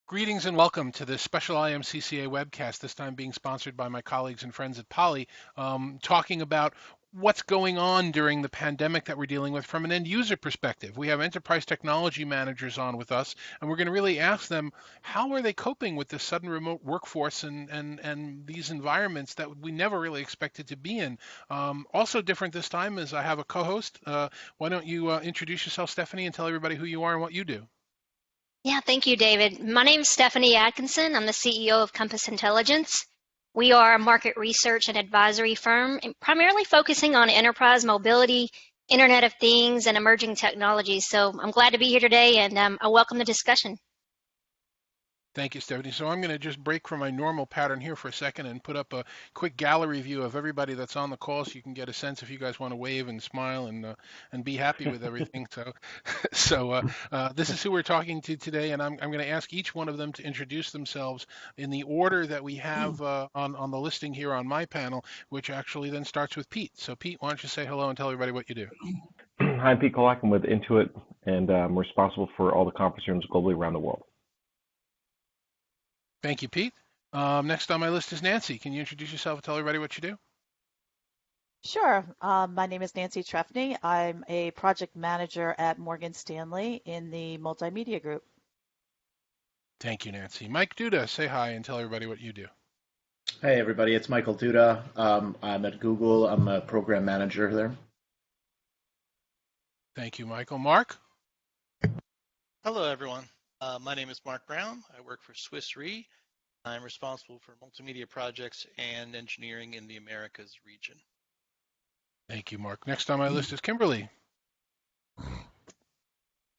Greetings and welcome to this special IMCCA webcast, this time being sponsored by my colleagues and friends at Poly, talking about what's going on during the pandemic that we're dealing with from an end user perspective. We have enterprise technology managers on with us, and we're going to really ask them how are they coping with this sudden remote workforce and these environments that we never really expected to be in. Also different this time is I have a co-host. Why don't you introduce yourself, Stephanie, and tell everybody who you are and what you do? Yeah, thank you, David. My name is Stephanie Atkinson. I'm the CEO of Compass Intelligence. We are a market research and advisory firm, and primarily focusing on enterprise mobility, Internet of Things, and emerging technologies. So I'm glad to be here today, and I welcome the discussion. Thank you, Stephanie. So I'm going to just break from my normal pattern here for a second and put up a quick gallery view of everybody that's on the call, so you can get a sense if you guys want to wave and smile and be happy with everything. So this is who we're talking to today, and I'm going to ask each one of them to introduce themselves in the order that we have on the listing here on my panel, which actually then starts with Pete. So Pete, why don't you say hello and tell everybody what you do? Hi, I'm Pete Kolak. I'm with Intuit, and I'm responsible for all the conference rooms globally around the world. Thank you, Pete. Next on my list is Nancy. Can you introduce yourself and tell everybody what you do? Sure. My name is Nancy Trefny. I'm a project manager at Morgan Stanley in the multimedia group. Thank you, Nancy. Mike Duda, say hi and tell everybody what you do. Hey, everybody. It's Michael Duda. I'm at Google. I'm a program manager there. Thank you, Michael. Mark? Hello, everyone. My name is Mark Brown. I work for Swiss Re. I'm responsible for multimedia projects and engineering in the Americas region. Thank you, Mark. Next on my list is Kimberly.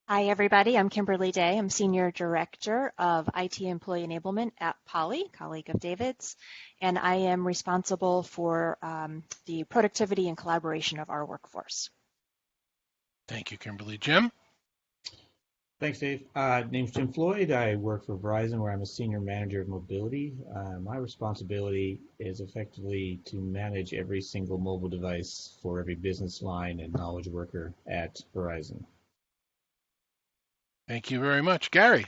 Hi, everybody. I'm Kimberly Day. I'm Senior Director of IT Employee Enablement at Poly, colleague of David's, and I am responsible for the productivity and collaboration of our workforce. Thank you, Kimberly. Jim? Thanks, Dave. Name's Jim Floyd. I work for Verizon, where I'm a senior manager of mobility. My responsibility is effectively to manage every single mobile device for every business line and knowledge worker at Verizon. Thank you very much. Gary?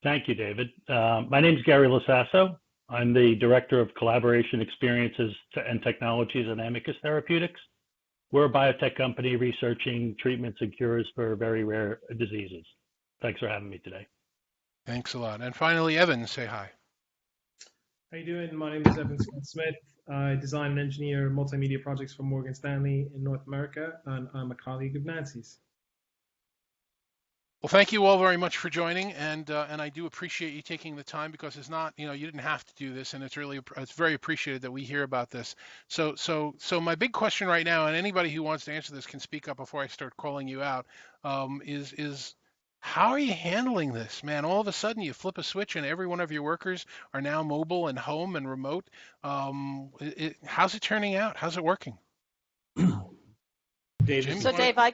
Thank you, David. My name is Gary Lasasso. I'm the Director of Collaboration Experiences and Technologies at Amicus Therapeutics. We're a biotech company researching treatments and cures for very rare diseases. Thanks for having me today. Thanks a lot. And finally, Evan, say hi. How you doing? My name is Evan Scott-Smith. I design and engineer multimedia projects for Morgan Stanley in North America, and I'm a colleague of Nancy's. Well, thank you all very much for joining, and I do appreciate you taking the time, because it's not, you didn't have to do this, and it's very appreciated that we hear about this. So my big question right now, and anybody who wants to answer this can speak up before I start calling you out, is how are you handling this, man? All of a sudden you flip a switch and every one of your workers are now mobile and home and remote. How's it turning out? How's it working? Dave, So Dave, I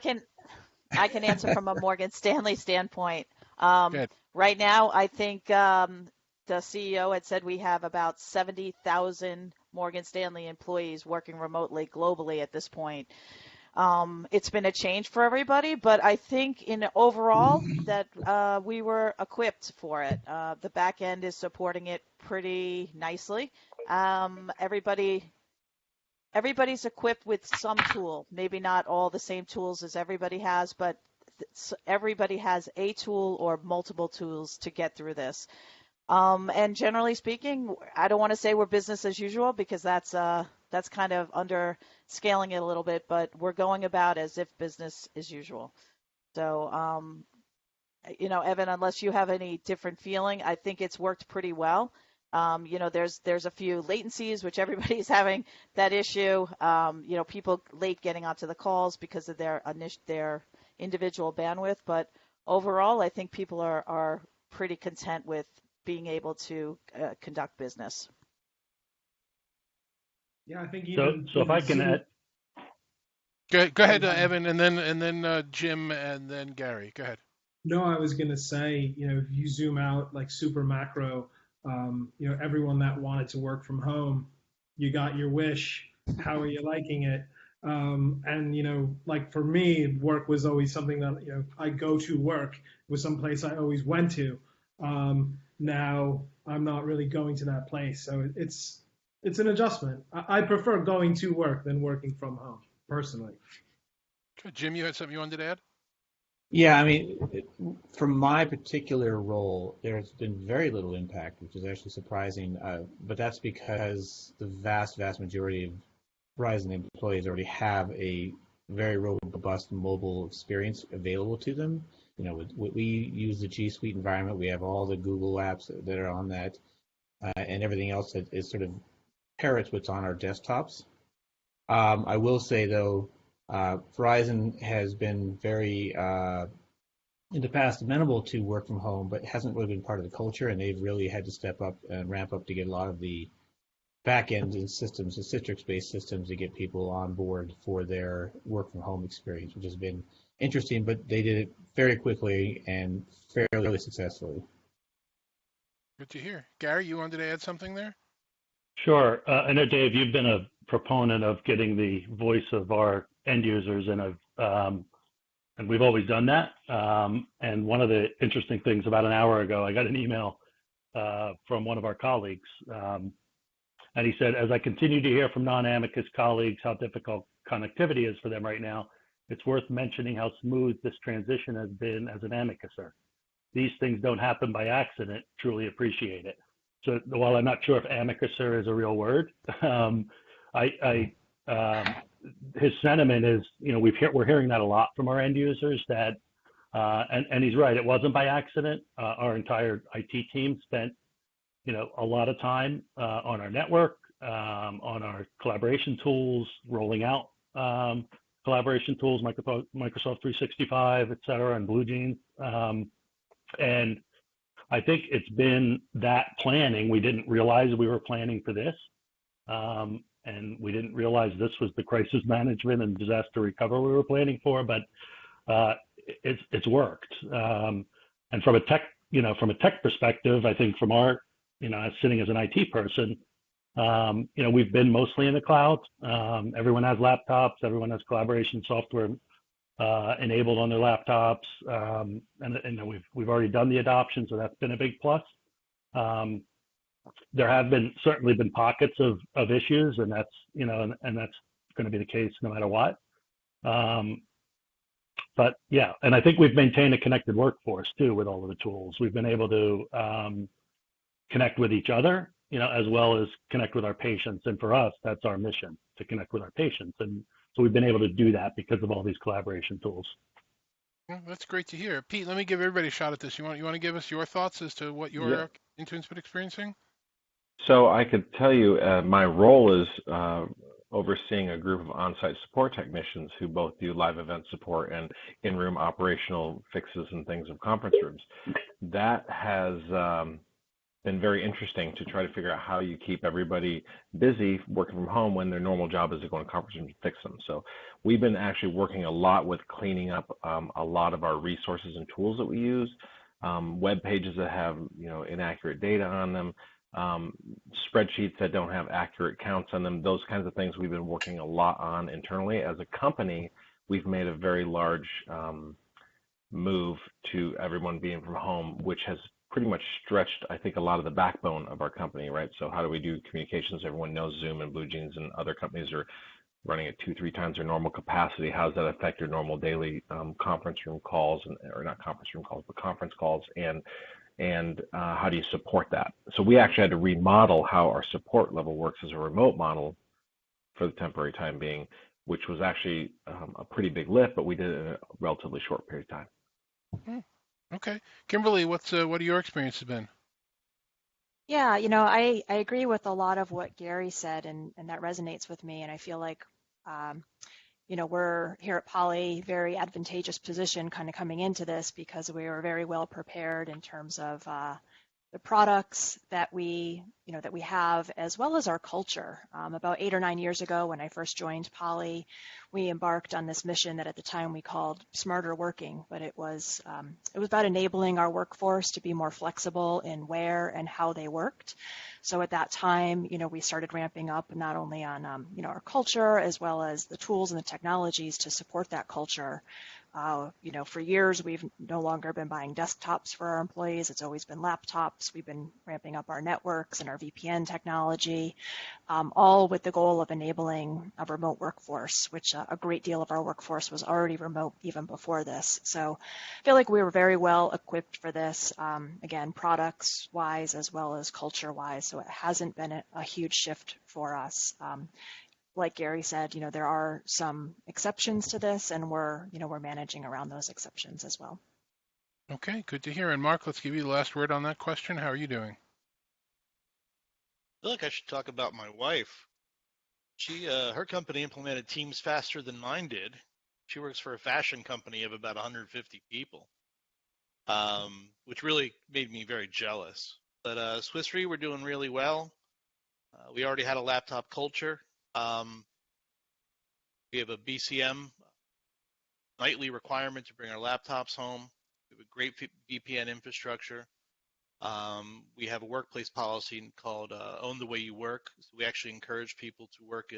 can answer from a Morgan Stanley standpoint. Right now, I think the CEO had said we have about 70,000 Morgan Stanley employees working remotely globally at this point. It's been a change for everybody, but I think in overall that we were equipped for it. The back end is supporting it pretty nicely. Everybody's equipped with some tool, maybe not all the same tools as everybody has, but everybody has a tool or multiple tools to get through this. And generally speaking, I don't want to say we're business as usual, because that's kind of under scaling it a little bit, but we're going about as if business as usual. So, Evan, unless you have any different feeling, I think it's worked pretty well. There's a few latencies, which everybody's having that issue. People late getting onto the calls because of their individual bandwidth. But overall, I think people are pretty content with being able to conduct business. Yeah, I think so if I can add. Go ahead, Evan, and then Jim, and then Gary. Go ahead. No, I was going to say, if you zoom out like super macro, everyone that wanted to work from home, you got your wish. How are you liking it? And, like for me, work was always something that, I go to work. It was someplace I always went to. Now I'm not really going to that place. So it's an adjustment. I prefer going to work than working from home, personally. Jim, you had something you wanted to add? Yeah, I mean, from my particular role, there's been very little impact, which is actually surprising. But that's because the vast majority of Verizon employees already have a very robust mobile experience available to them. You know, we use the G Suite environment. We have all the Google apps that are on that, and everything else that is sort of parrots what's on our desktops. I will say, though, Verizon has been very, in the past, amenable to work from home, but hasn't really been part of the culture, and they've really had to step up and ramp up to get a lot of the back-end systems, the Citrix-based systems, to get people on board for their work from home experience, which has been interesting, but they did it very quickly and fairly successfully. Good to hear. Gary, you wanted to add something there? Sure. I know, Dave, you've been a proponent of getting the voice of our end users, and we've always done that. And one of the interesting things, about an hour ago, I got an email from one of our colleagues, and he said, as I continue to hear from non-amicus colleagues how difficult connectivity is for them right now, it's worth mentioning how smooth this transition has been as an amicuser. These things don't happen by accident. Truly appreciate it. So while I'm not sure if amicuser is a real word, his sentiment is, you know, we're hearing that a lot from our end users, that, and he's right, it wasn't by accident. Our entire IT team spent, you know, a lot of time on our network, on our collaboration tools, rolling out collaboration tools, Microsoft 365, et cetera, and Blue Jeans. And I think it's been that planning. We didn't realize we were planning for this. And we didn't realize this was the crisis management and disaster recovery we were planning for, but it's worked. And from a tech perspective, I think from our, you know, sitting as an IT person, you know, we've been mostly in the cloud. Everyone has laptops. Everyone has collaboration software enabled on their laptops, and you know, we've already done the adoption, so that's been a big plus. There have certainly been pockets of issues, and that's, you know, and that's going to be the case no matter what. But yeah, and I think we've maintained a connected workforce too with all of the tools. We've been able to connect with each other, you know, as well as connect with our patients. And for us, that's our mission, to connect with our patients. And so we've been able to do that because of all these collaboration tools. Well, that's great to hear. Pete, let me give everybody a shot at this. You want to give us your thoughts as to what your Intuit's been experiencing? So I could tell you my role is overseeing a group of on-site support technicians who both do live event support and in-room operational fixes and things of conference rooms. That has been very interesting to try to figure out how you keep everybody busy working from home when their normal job is to go in conference rooms and fix them. So we've been actually working a lot with cleaning up a lot of our resources and tools that we use, web pages that have, you know, inaccurate data on them, spreadsheets that don't have accurate counts on them, those kinds of things we've been working a lot on internally. As a company, we've made a very large move to everyone being from home, which has pretty much stretched, I think, a lot of the backbone of our company, right? So how do we do communications? Everyone knows Zoom and Blue Jeans and other companies are running at 2-3 times their normal capacity. How does that affect your normal daily conference room calls, or not conference room calls, but conference calls, and how do you support that? So we actually had to remodel how our support level works as a remote model for the temporary time being, which was actually a pretty big lift, but we did it in a relatively short period of time. Okay. Kimberly, what are your experiences been? Yeah, you know, I agree with a lot of what Gary said, and that resonates with me. And I feel like, you know, we're here at Poly, very advantageous position kind of coming into this, because we were very well prepared in terms of the products that we have, as well as our culture. About 8 or 9 years ago, when I first joined Poly, we embarked on this mission that at the time we called Smarter Working, but it was about enabling our workforce to be more flexible in where and how they worked. So at that time, you know, we started ramping up not only on, you know, our culture, as well as the tools and the technologies to support that culture. For years, we've no longer been buying desktops for our employees. It's always been laptops. We've been ramping up our networks and our VPN technology, all with the goal of enabling a remote workforce, which a great deal of our workforce was already remote even before this. So I feel like we were very well equipped for this, again, products-wise as well as culture-wise. So it hasn't been a huge shift for us. Like Gary said, there are some exceptions to this, and we're managing around those exceptions as well. Okay, good to hear. And Mark, let's give you the last word on that question. How are you doing? I feel like I should talk about my wife. Her company implemented Teams faster than mine did. She works for a fashion company of about 150 people, which really made me very jealous. But Swiss Re, we're doing really well. We already had a laptop culture. We have a BCM nightly requirement to bring our laptops home. We have a great VPN infrastructure. We have a workplace policy called Own the Way You Work. So we actually encourage people to work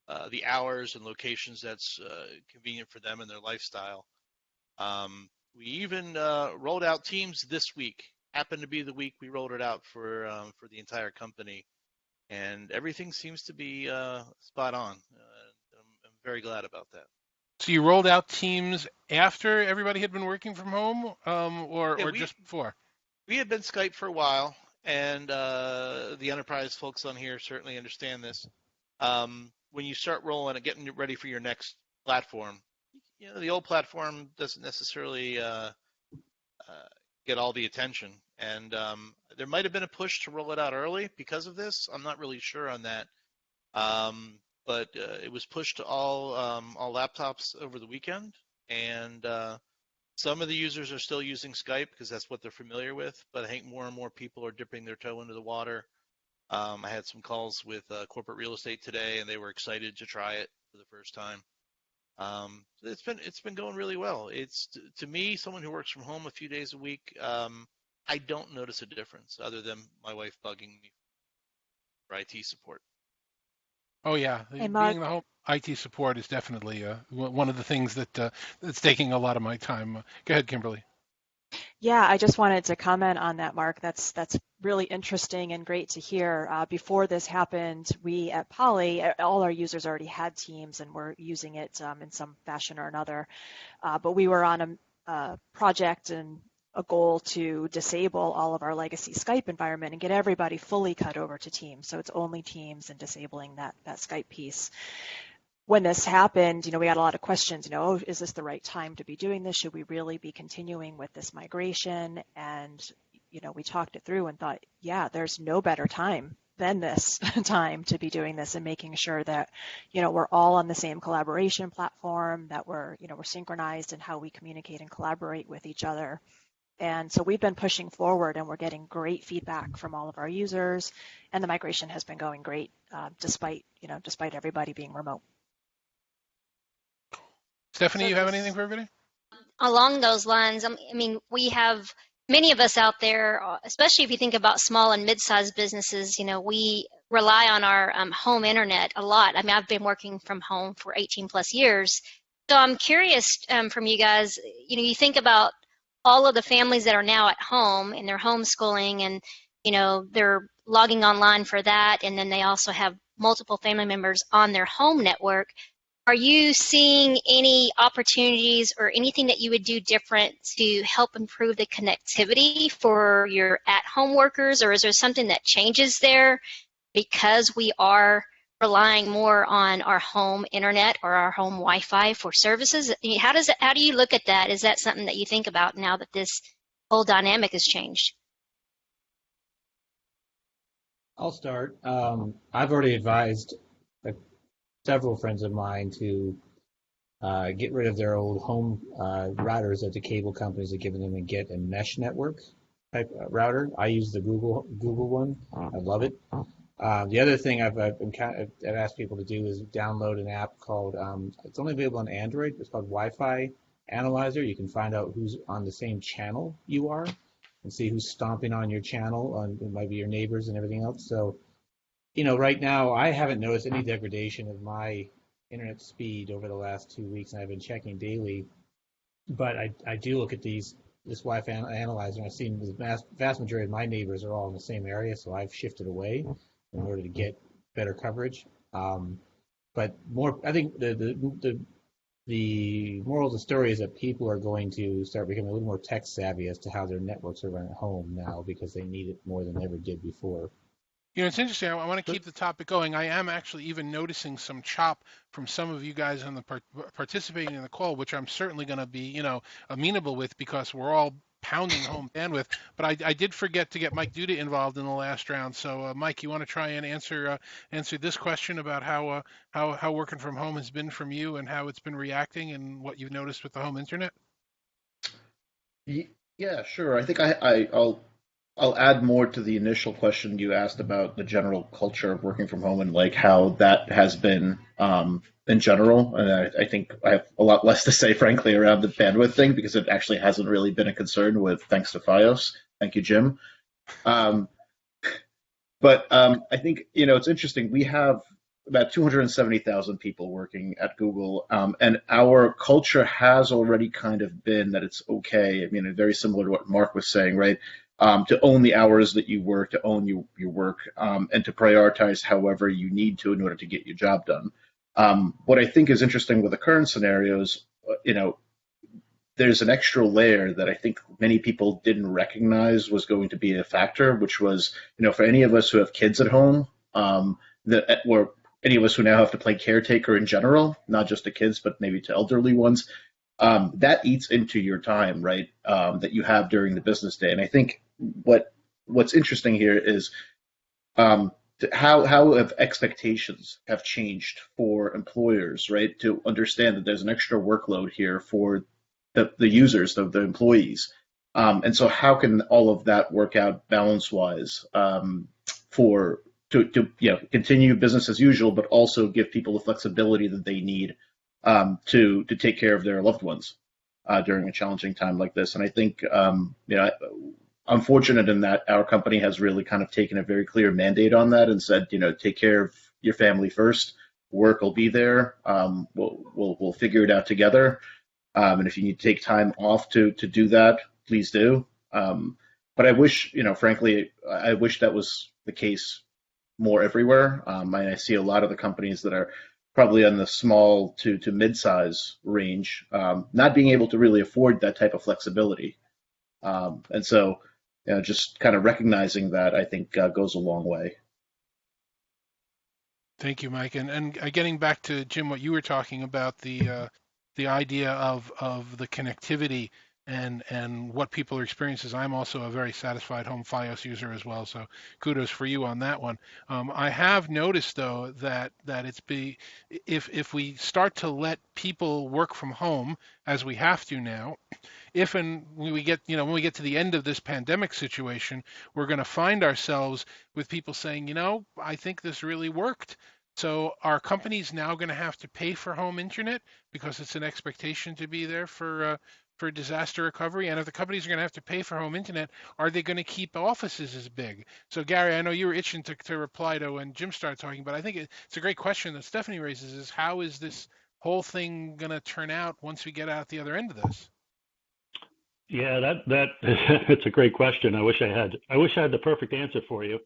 the hours and locations that's convenient for them and their lifestyle. We even rolled out Teams this week. Happened to be the week we rolled it out for the entire company. And everything seems to be spot on. I'm very glad about that. So you rolled out Teams after everybody had been working from home, or just before? We had been Skype for a while, and the enterprise folks on here certainly understand this. When you start rolling and getting ready for your next platform, the old platform doesn't necessarily get all the attention. And there might have been a push to roll it out early because of this. I'm not really sure on that. But it was pushed to all laptops over the weekend. And some of the users are still using Skype because that's what they're familiar with. But I think more and more people are dipping their toe into the water. I had some calls with corporate real estate today, and they were excited to try it for the first time. It's been going really well. It's to me, someone who works from home a few days a week, I don't notice a difference other than my wife bugging me for IT support. Oh yeah, Hey, Mark. being the home IT support is definitely one of the things that's taking a lot of my time. Go ahead, Kimberly. Yeah, I just wanted to comment on that, Mark. That's really interesting and great to hear. Before this happened, we at Poly, all our users already had Teams and were using it in some fashion or another. But we were on a project and a goal to disable all of our legacy Skype environment and get everybody fully cut over to Teams. So it's only Teams and disabling that Skype piece. When this happened, we had a lot of questions, is this the right time to be doing this? Should we really be continuing with this migration? And, we talked it through and thought, yeah, there's no better time than this time to be doing this and making sure that, we're all on the same collaboration platform, that we're synchronized in how we communicate and collaborate with each other. And so we've been pushing forward, and we're getting great feedback from all of our users, and the migration has been going great, despite everybody being remote. Stephanie, you have anything for everybody? Along those lines, we have many of us out there, especially if you think about small and mid-sized businesses, we rely on our home internet a lot. I've been working from home for 18 plus years. So I'm curious from you guys, you think about all of the families that are now at home and they're homeschooling and, they're logging online for that. And then they also have multiple family members on their home network. Are you seeing any opportunities or anything that you would do different to help improve the connectivity for your at-home workers, or is there something that changes there because we are relying more on our home internet or our home Wi-Fi for services? How do you look at that? Is that something that you think about now that this whole dynamic has changed? I'll start. I've already advised several friends of mine to get rid of their old home routers that the cable companies are giving them and get a mesh network type router. I use the Google one. I love it. The other thing I've asked people to do is download an app called, it's only available on Android. It's called Wi-Fi Analyzer. You can find out who's on the same channel you are and see who's stomping on your channel. It might be your neighbors and everything else. So, right now I haven't noticed any degradation of my internet speed over the last 2 weeks, and I've been checking daily. but I do look at this Wi-Fi analyzer, and I've seen the vast majority of my neighbors are all in the same area, so I've shifted away in order to get better coverage. But more, I think the moral of the story is that people are going to start becoming a little more tech savvy as to how their networks are run at home now, because they need it more than they ever did before. It's interesting. I want to keep the topic going. I am actually even noticing some chop from some of you guys on the participating in the call, which I'm certainly going to be, amenable with, because we're all pounding home bandwidth. But I did forget to get Mike Duda involved in the last round. So, Mike, you want to try and answer this question about how working from home has been from you and how it's been reacting and what you've noticed with the home internet? Yeah, sure. I think I'll add more to the initial question you asked about the general culture of working from home and like how that has been in general. And I think I have a lot less to say, frankly, around the bandwidth thing, because it actually hasn't really been a concern with, thanks to Fios. Thank you, Jim. But I think, it's interesting. We have about 270,000 people working at Google, and our culture has already kind of been that it's okay. I mean, very similar to what Mark was saying, right? To own the hours that you work, to own your work, and to prioritize however you need to in order to get your job done. What I think is interesting with the current scenarios, there's an extra layer that I think many people didn't recognize was going to be a factor, which was, for any of us who have kids at home, or any of us who now have to play caretaker in general, not just to kids, but maybe to elderly ones, that eats into your time, right, that you have during the business day. And I think what's interesting here is how have expectations have changed for employers, right, to understand that there's an extra workload here for the users, the employees. And so how can all of that work out balance-wise to continue business as usual, but also give people the flexibility that they need to take care of their loved ones during a challenging time like this. And I think, I'm fortunate in that our company has really kind of taken a very clear mandate on that and said, take care of your family first. Work will be there. We'll figure it out together. And if you need to take time off to do that, please do. But I wish, frankly, I wish that was the case more everywhere. I see a lot of the companies that are probably on the small to mid-size range, not being able to really afford that type of flexibility. And so, just kind of recognizing that, I think, goes a long way. Thank you, Mike. And getting back to Jim, what you were talking about, the idea of the connectivity and what people are experiencing. I'm also a very satisfied home Fios user as well, so kudos for you on that one. I have noticed though that if we start to let people work from home as we have to now, if and when we get to the end of this pandemic situation, we're going to find ourselves with people saying, I think this really worked. So are companies now going to have to pay for home internet because it's an expectation to be there for disaster recovery? And if the companies are going to have to pay for home internet, are they going to keep offices as big? So Gary, I know you were itching to reply to when Jim started talking, but I think it's a great question that Stephanie raises: is how is this whole thing going to turn out once we get out the other end of this? Yeah, that it's a great question. I wish I had the perfect answer for you.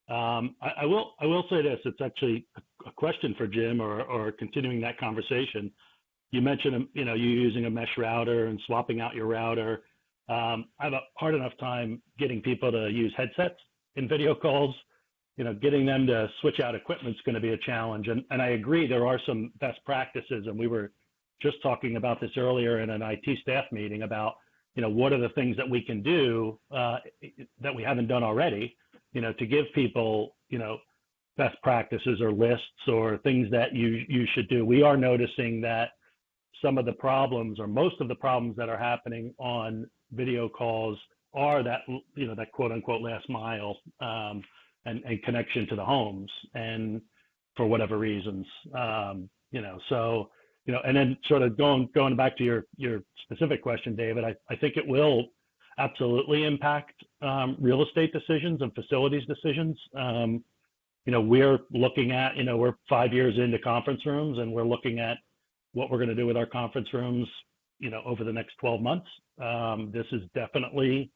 I will say this: it's actually a question for Jim, or continuing that conversation. You mentioned, you using a mesh router and swapping out your router. I have a hard enough time getting people to use headsets in video calls. Getting them to switch out equipment is going to be a challenge. And I agree, there are some best practices, and we were just talking about this earlier in an IT staff meeting about, what are the things that we can do that we haven't done already, to give people, best practices or lists or things that you should do. We are noticing that some of the problems, or most of the problems that are happening on video calls, are that, that quote unquote last mile and connection to the homes, and for whatever reasons, so, and then sort of going back to your specific question, David, I think it will absolutely impact real estate decisions and facilities decisions. We're looking at, we're 5 years into conference rooms, and we're looking at what we're going to do with our conference rooms over the next 12 months. This is definitely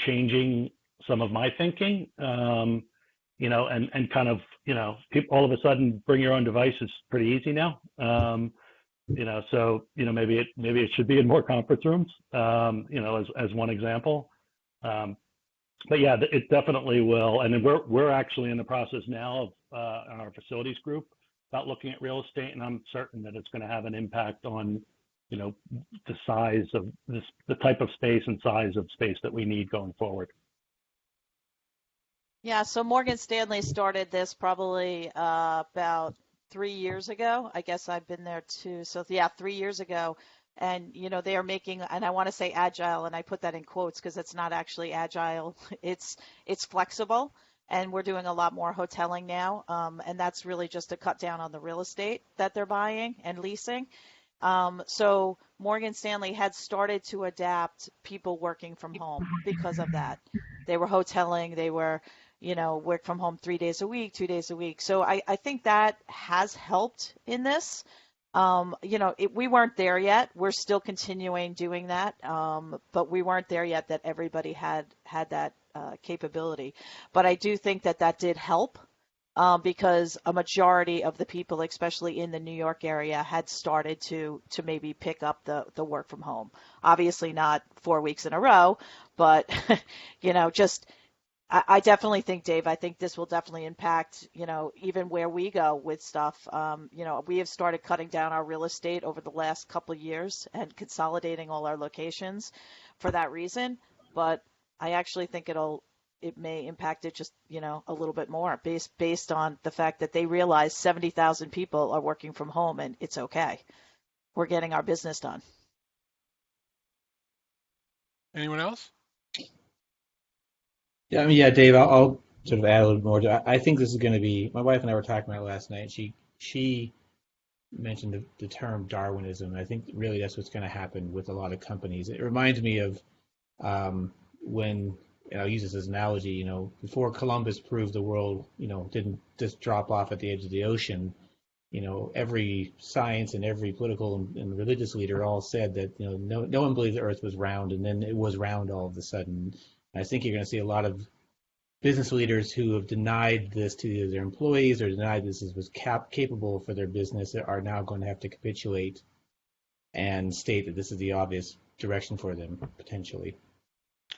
changing some of my thinking, and kind of, all of a sudden bring your own device is pretty easy now. So, maybe it should be in more conference rooms, as one example. But yeah, it definitely will. And then we're actually in the process now of in our facilities group about looking at real estate, and I'm certain that it's going to have an impact on, the size of the type of space and size of space that we need going forward. Yeah, so Morgan Stanley started this probably about 3 years ago. I guess I've been there too. So yeah, 3 years ago. And, they are making, and I want to say agile, and I put that in quotes because it's not actually agile. It's flexible, and we're doing a lot more hoteling now. And that's really just to cut down on the real estate that they're buying and leasing. So Morgan Stanley had started to adapt people working from home because of that. They were hoteling, they were, work from home 3 days a week, 2 days a week. So I think that has helped in this. We weren't there yet. We're still continuing doing that, but we weren't there yet that everybody had that capability. But I do think that did help because a majority of the people, especially in the New York area, had started to maybe pick up the work from home. Obviously not 4 weeks in a row, but just. I definitely think, Dave, I think this will definitely impact, even where we go with stuff. We have started cutting down our real estate over the last couple of years and consolidating all our locations for that reason. But I actually think it may impact it just, a little bit more based on the fact that they realize 70,000 people are working from home and it's okay. We're getting our business done. Anyone else? Yeah, yeah, Dave, I'll sort of add a little more. I think this is going to be. My wife and I were talking about it last night. She mentioned the term Darwinism. I think really that's what's going to happen with a lot of companies. It reminds me of when, I'll use this as an analogy. Before Columbus proved the world, didn't just drop off at the edge of the ocean. Every science and every political and religious leader all said that no one believed the Earth was round, and then it was round all of a sudden. I think you're going to see a lot of business leaders who have denied this to their employees or denied this was capable for their business are now going to have to capitulate and state that this is the obvious direction for them, potentially.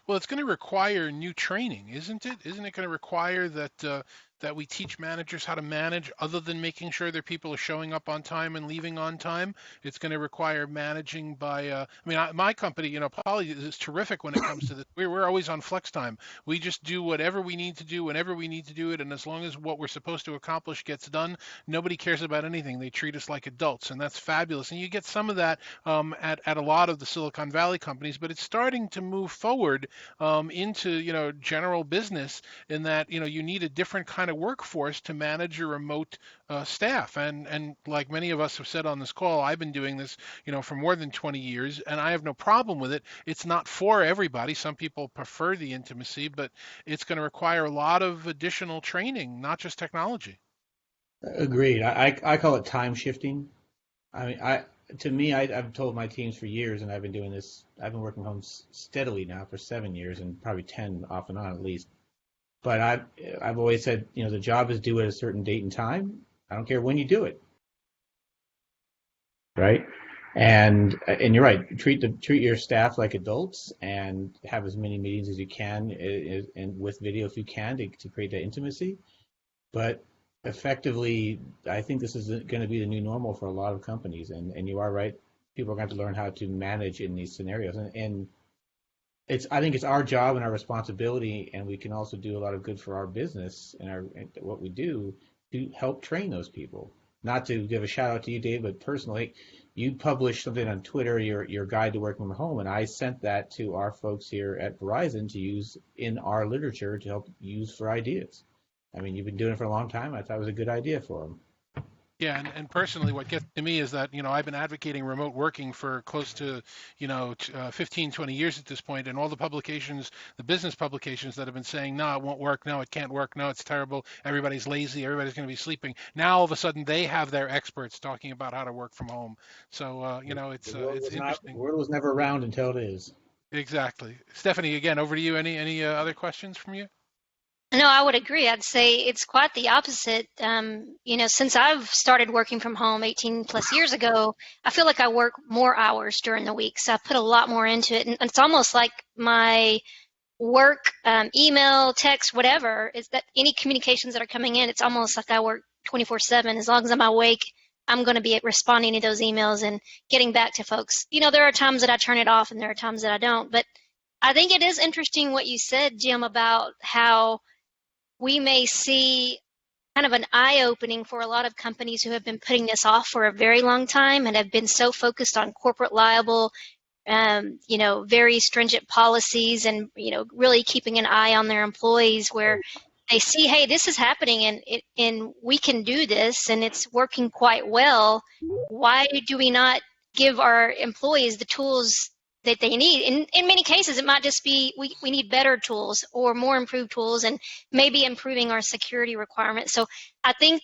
Well, it's going to require new training, isn't it? Isn't it going to require that we teach managers how to manage other than making sure their people are showing up on time and leaving on time? It's going to require managing by, my company, Poly is terrific when it comes to this. We're always on flex time. We just do whatever we need to do whenever we need to do it. And as long as what we're supposed to accomplish gets done, nobody cares about anything. They treat us like adults, and that's fabulous. And you get some of that at a lot of the Silicon Valley companies, but it's starting to move forward into, general business in that, you need a different kind of workforce to manage your remote staff. And like many of us have said on this call, I've been doing this, for more than 20 years, and I have no problem with it. It's not for everybody. Some people prefer the intimacy, but it's going to require a lot of additional training, not just technology. Agreed. I call it time shifting. I've told my teams for years, and I've been doing this. I've been working home steadily now for 7 years, and probably 10 off and on at least. But I've always said, the job is due at a certain date and time. I don't care when you do it, right? And you're right. Treat your staff like adults, and have as many meetings as you can, and with video if you can, to create that intimacy. But effectively, I think this is going to be the new normal for a lot of companies, and you are right. People are going to have to learn how to manage in these scenarios, and I think it's our job and our responsibility, and we can also do a lot of good for our business and what we do to help train those people. Not to give a shout out to you, Dave, but personally, you published something on Twitter, your guide to working from home, and I sent that to our folks here at Verizon to use in our literature to help use for ideas. You've been doing it for a long time. I thought it was a good idea for them. Yeah, and personally, what gets to me is that, I've been advocating remote working for close to, 15, 20 years at this point, and all the publications, the business publications that have been saying, no, it won't work, no, it can't work, no, it's terrible, everybody's lazy, everybody's going to be sleeping. Now, all of a sudden, they have their experts talking about how to work from home. So, it's The interesting. world was never round until it is. Exactly. Stephanie, again, over to you. Any other questions from you? No, I would agree. I'd say it's quite the opposite. Since I've started working from home 18 plus years ago, I feel like I work more hours during the week. So I put a lot more into it. And it's almost like my work, email, text, whatever, is that any communications that are coming in, it's almost like I work 24/7. As long as I'm awake, I'm going to be responding to those emails and getting back to folks. There are times that I turn it off and there are times that I don't. But I think it is interesting what you said, Jim, about how we may see kind of an eye-opening for a lot of companies who have been putting this off for a very long time and have been so focused on corporate libel, very stringent policies and, really keeping an eye on their employees where they see, hey, this is happening and we can do this and it's working quite well. Why do we not give our employees the tools that they need? In many cases, it might just be we need better tools or more improved tools and maybe improving our security requirements. So I think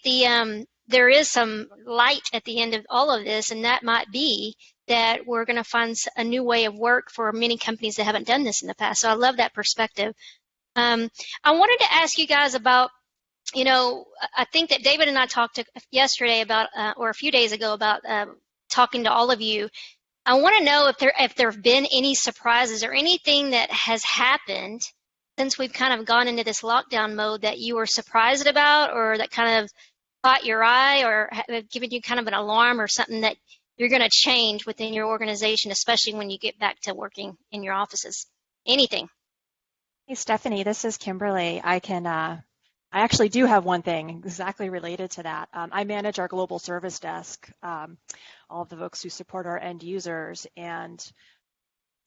there is some light at the end of all of this, and that might be that we're going to find a new way of work for many companies that haven't done this in the past. So I love that perspective. I wanted to ask you guys about, I think that David and I talked yesterday about, or a few days ago about talking to all of you. I want to know if there have been any surprises or anything that has happened since we've kind of gone into this lockdown mode that you were surprised about or that kind of caught your eye or have given you kind of an alarm or something that you're going to change within your organization, especially when you get back to working in your offices. Anything? Hey, Stephanie, this is Kimberly. I actually do have one thing exactly related to that. I manage our global service desk, all of the folks who support our end users. And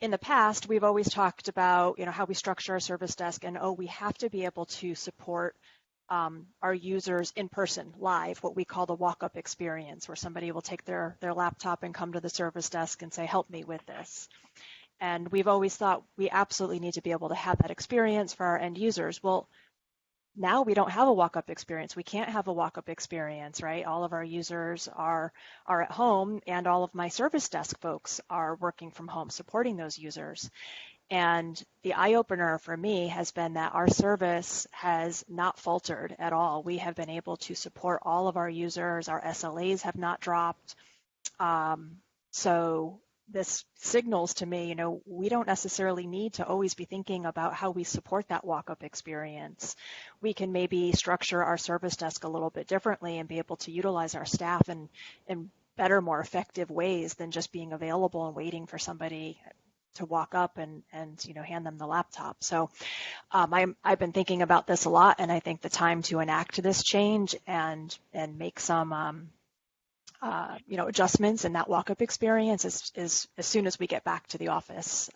in the past, we've always talked about, how we structure our service desk and, we have to be able to support our users in person, live, what we call the walk-up experience, where somebody will take their laptop and come to the service desk and say, help me with this. And we've always thought we absolutely need to be able to have that experience for our end users. Well, now we don't have a walk-up experience. We can't have a walk-up experience, right? All of our users are at home, and all of my service desk folks are working from home, supporting those users. And the eye-opener for me has been that our service has not faltered at all. We have been able to support all of our users. Our SLAs have not dropped. So this signals to me, we don't necessarily need to always be thinking about how we support that walk-up experience. We can maybe structure our service desk a little bit differently and be able to utilize our staff in better, more effective ways than just being available and waiting for somebody to walk up and hand them the laptop. So I've been thinking about this a lot, and I think the time to enact this change and make some adjustments in that walk-up experience is as soon as we get back to the office,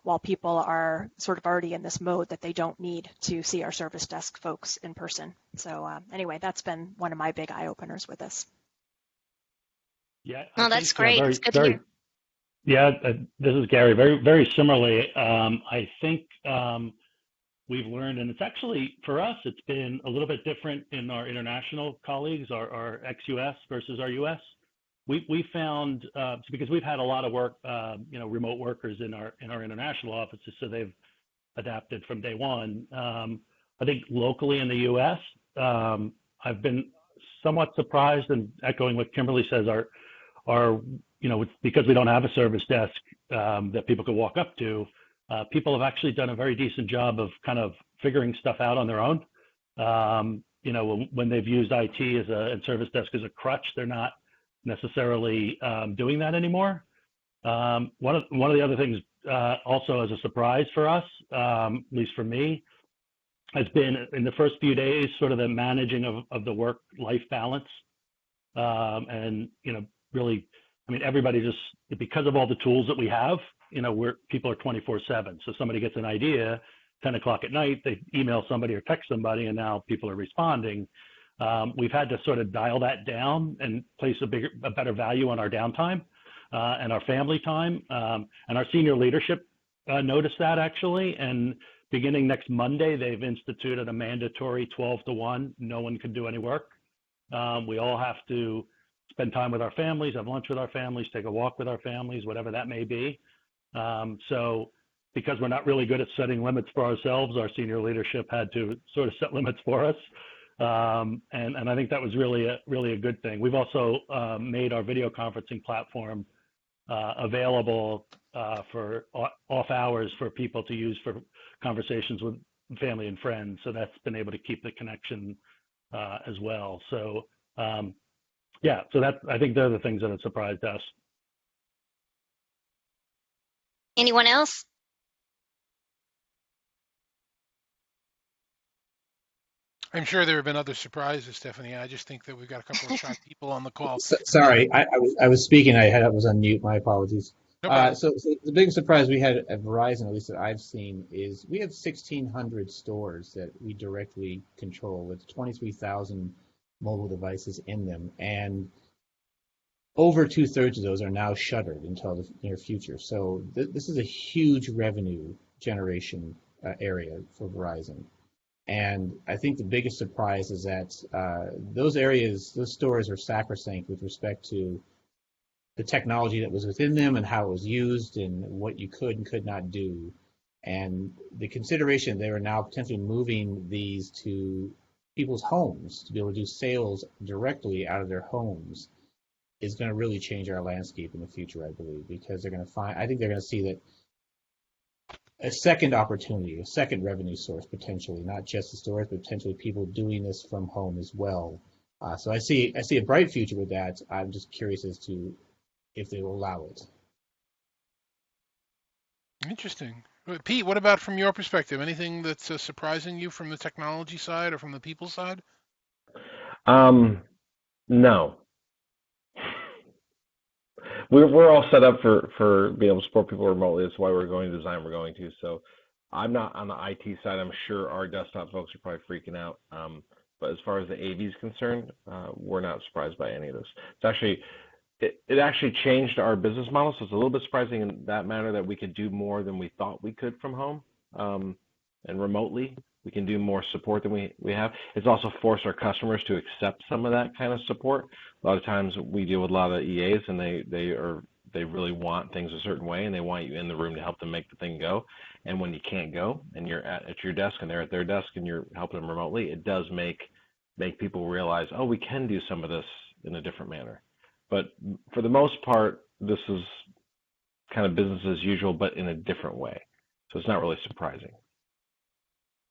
while people are sort of already in this mode that they don't need to see our service desk folks in person. So anyway, that's been one of my big eye-openers with this. Yeah. No, that's great. It's good to hear. Yeah, this is Gary. Very, very similarly, I think we've learned, and it's actually, for us, it's been a little bit different in our international colleagues, our ex-US versus our US. We found, because we've had a lot of work, remote workers in our international offices, so they've adapted from day one. I think locally in the US, I've been somewhat surprised, and echoing what Kimberly says, because we don't have a service desk that people could walk up to, people have actually done a very decent job of kind of figuring stuff out on their own. When they've used IT and service desk as a crutch, they're not necessarily doing that anymore. One of the other things also as a surprise for us, at least for me, has been in the first few days, sort of the managing of the work-life balance. Really, everybody just, because of all the tools that we have, people are 24/7. So somebody gets an idea, 10 o'clock at night, they email somebody or text somebody, and now people are responding. We've had to sort of dial that down and place a better value on our downtime and our family time. And our senior leadership noticed that actually. And beginning next Monday, they've instituted a mandatory 12 to 1. No one can do any work. We all have to spend time with our families, have lunch with our families, take a walk with our families, whatever that may be. So because we're not really good at setting limits for ourselves, our senior leadership had to sort of set limits for us. And I think that was really a good thing. We've also made our video conferencing platform available for off hours for people to use for conversations with family and friends. So that's been able to keep the connection as well. So yeah, so I think they're the things that have surprised us. Anyone else? I'm sure there have been other surprises, Stephanie. I just think that we've got a couple of shy people on the call. Sorry, I was speaking. I was on mute. My apologies. No problem. So the big surprise we had at Verizon, at least that I've seen, is we have 1,600 stores that we directly control with 23,000 mobile devices in them, and over 2/3 of those are now shuttered until the near future. So this is a huge revenue generation area for Verizon. And I think the biggest surprise is that those stores are sacrosanct with respect to the technology that was within them and how it was used and what you could and could not do. And the consideration they are now potentially moving these to people's homes to be able to do sales directly out of their homes is going to really change our landscape in the future, I believe, because I think they're going to see that a second opportunity, a second revenue source potentially, not just the stores, but potentially people doing this from home as well. So I see a bright future with that. I'm just curious as to if they will allow it. Interesting. Pete, what about from your perspective? Anything that's surprising you from the technology side or from the people side? No. We're all set up for being able to support people remotely. That's why we're going to design we're going to. So I'm not on the IT side. I'm sure our desktop folks are probably freaking out. But as far as the AV is concerned, we're not surprised by any of this. It's actually it actually changed our business model. So it's a little bit surprising in that manner that we could do more than we thought we could from home and remotely. We can do more support than we have. It's also forced our customers to accept some of that kind of support. A lot of times we deal with a lot of EAs and they really want things a certain way and they want you in the room to help them make the thing go. And when you can't go and you're at your desk and they're at their desk and you're helping them remotely, it does make people realize, oh, we can do some of this in a different manner. But for the most part, this is kind of business as usual, but in a different way. So it's not really surprising.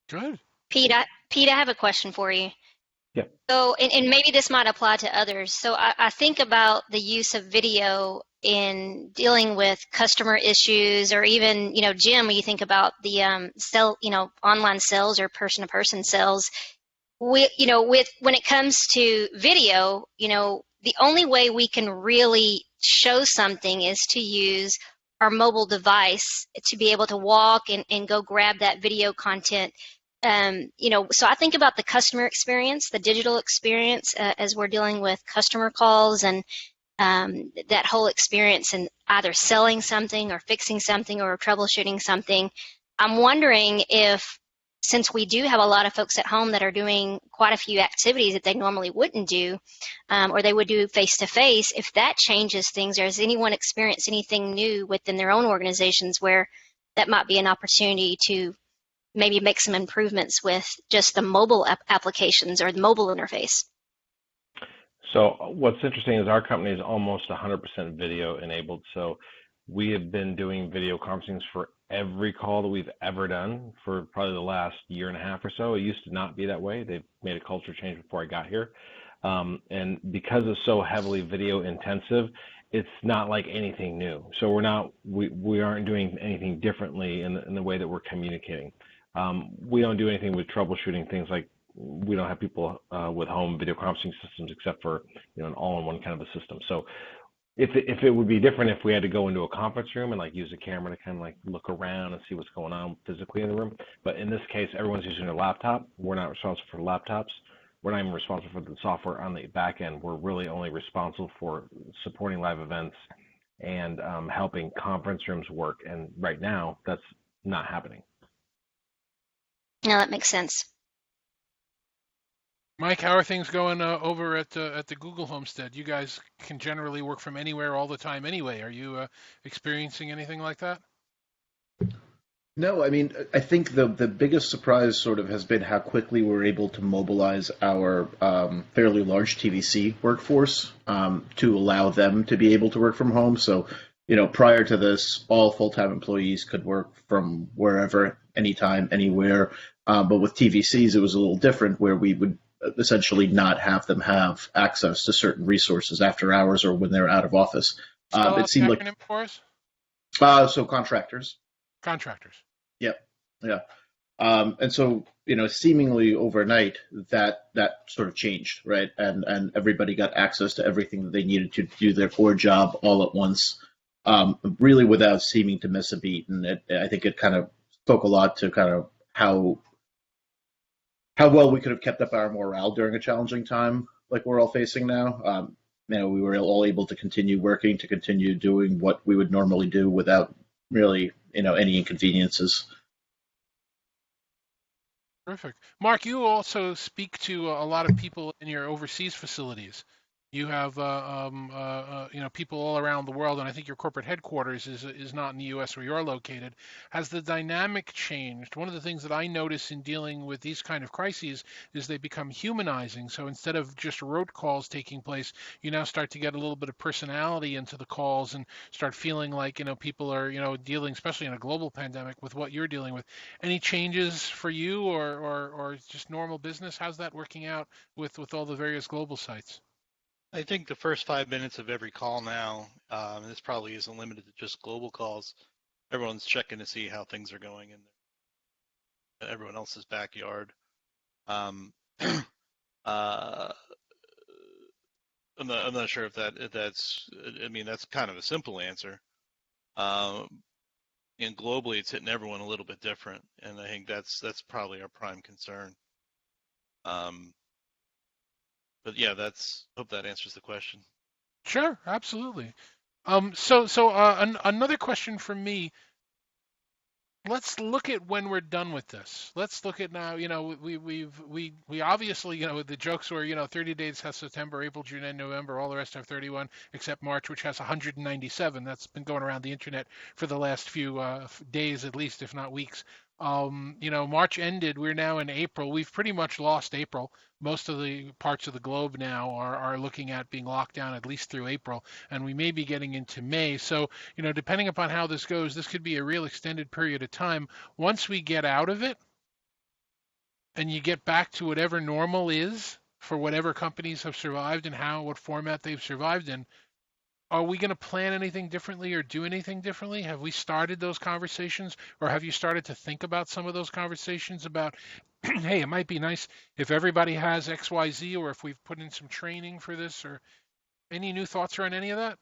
Good. Pete, I have a question for you. Yeah. So, and maybe this might apply to others. So I think about the use of video in dealing with customer issues, or even, Jim, when you think about the online sales or person-to-person sales, when it comes to video, the only way we can really show something is to use our mobile device to be able to walk and go grab that video content. So I think about the customer experience, the digital experience, as we're dealing with customer calls and that whole experience and either selling something or fixing something or troubleshooting something. I'm wondering if, since we do have a lot of folks at home that are doing quite a few activities that they normally wouldn't do, or they would do face-to-face, if that changes things, or has anyone experienced anything new within their own organizations where that might be an opportunity to maybe make some improvements with just the mobile applications or the mobile interface? So what's interesting is our company is almost 100% video enabled. So we have been doing video conferencings for every call that we've ever done for probably the last year and a half or so. It used to not be that way. They've made a culture change before I got here. And because it's so heavily video intensive, it's not like anything new. So we aren't doing anything differently in the way that we're communicating. We don't do anything with troubleshooting things like we don't have people with home video conferencing systems except for an all-in-one kind of a system. So if it would be different if we had to go into a conference room and use a camera to kind of look around and see what's going on physically in the room. But in this case, everyone's using their laptop. We're not responsible for laptops. we're not even responsible for the software on the back end. We're really only responsible for supporting live events and helping conference rooms work. And right now, that's not happening. No, that makes sense. Mike, how are things going over at the Google homestead? You guys can generally work from anywhere all the time anyway. Are you experiencing anything like that? No, I mean, I think the biggest surprise sort of has been how quickly we're able to mobilize our fairly large TVC workforce to allow them to be able to work from home. So, prior to this, all full-time employees could work from wherever, anytime, anywhere. But with TVCs, it was a little different, where we would essentially not have them have access to certain resources after hours or when they're out of office. It seemed like acronym for us? so contractors. Contractors. Yep. Yeah. And so, seemingly overnight, that sort of changed, right? And everybody got access to everything that they needed to do their core job all at once, really without seeming to miss a beat. And I think it kind of spoke a lot to kind of how well we could have kept up our morale during a challenging time like we're all facing now. We were all able to continue working, to continue doing what we would normally do without really, any inconveniences. Terrific. Mark, you also speak to a lot of people in your overseas facilities. You have people all around the world, and I think your corporate headquarters is not in the U.S. where you're located. Has the dynamic changed? One of the things that I notice in dealing with these kind of crises is they become humanizing. So instead of just rote calls taking place, you now start to get a little bit of personality into the calls and start feeling like people are dealing, especially in a global pandemic, with what you're dealing with. Any changes for you, or just normal business? How's that working out with all the various global sites? I think the first 5 minutes of every call now, and this probably isn't limited to just global calls, everyone's checking to see how things are going in everyone else's backyard. I'm not sure if that's. I mean, that's kind of a simple answer. And globally, it's hitting everyone a little bit different, and I think that's probably our prime concern. But yeah, hope that answers the question. Sure, absolutely. Another question from me. Let's look at when we're done with this. Let's look at now. We obviously, the jokes were 30 days has September, April, June, and November. All the rest have 31, except March, which has 197. That's been going around the internet for the last few days, at least, if not weeks. March ended. We're now in April. We've pretty much lost April. Most of the parts of the globe now are looking at being locked down at least through April, and we may be getting into May. So, depending upon how this goes, this could be a real extended period of time. Once we get out of it and you get back to whatever normal is for whatever companies have survived and what format they've survived in, are we going to plan anything differently or do anything differently? Have we started those conversations, or have you started to think about some of those conversations about, hey, it might be nice if everybody has XYZ, or if we've put in some training for this, or any new thoughts around any of that?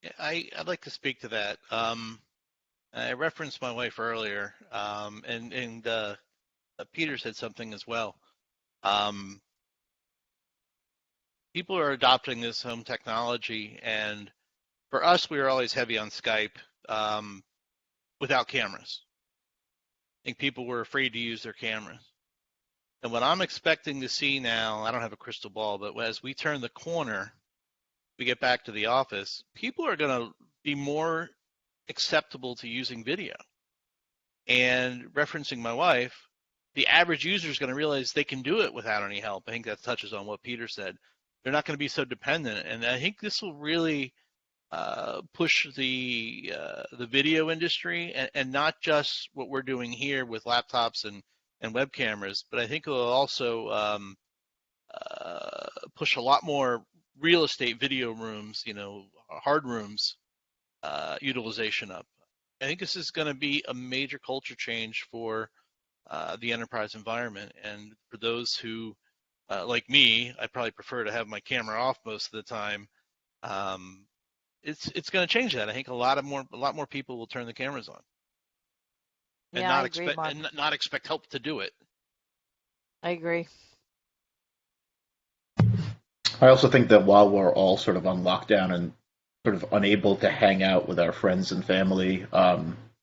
Yeah, I'd like to speak to that. I referenced my wife earlier, and Peter said something as well. People are adopting this home technology, and for us, we were always heavy on Skype without cameras. I think people were afraid to use their cameras. And what I'm expecting to see now, I don't have a crystal ball, but as we turn the corner, we get back to the office, people are going to be more acceptable to using video. And referencing my wife, the average user is going to realize they can do it without any help. I think that touches on what Peter said. They're not going to be so dependent, and I think this will really push the video industry, and not just what we're doing here with laptops and web cameras, but I think it will also push a lot more real estate video rooms, hard rooms utilization up. I think this is going to be a major culture change for the enterprise environment, and for those who like me, I probably prefer to have my camera off most of the time. It's going to change that. I think a lot more people will turn the cameras on, and Yeah, I agree, Mark. not expect help to do it. I agree. I also think that while we're all sort of on lockdown and sort of unable to hang out with our friends and family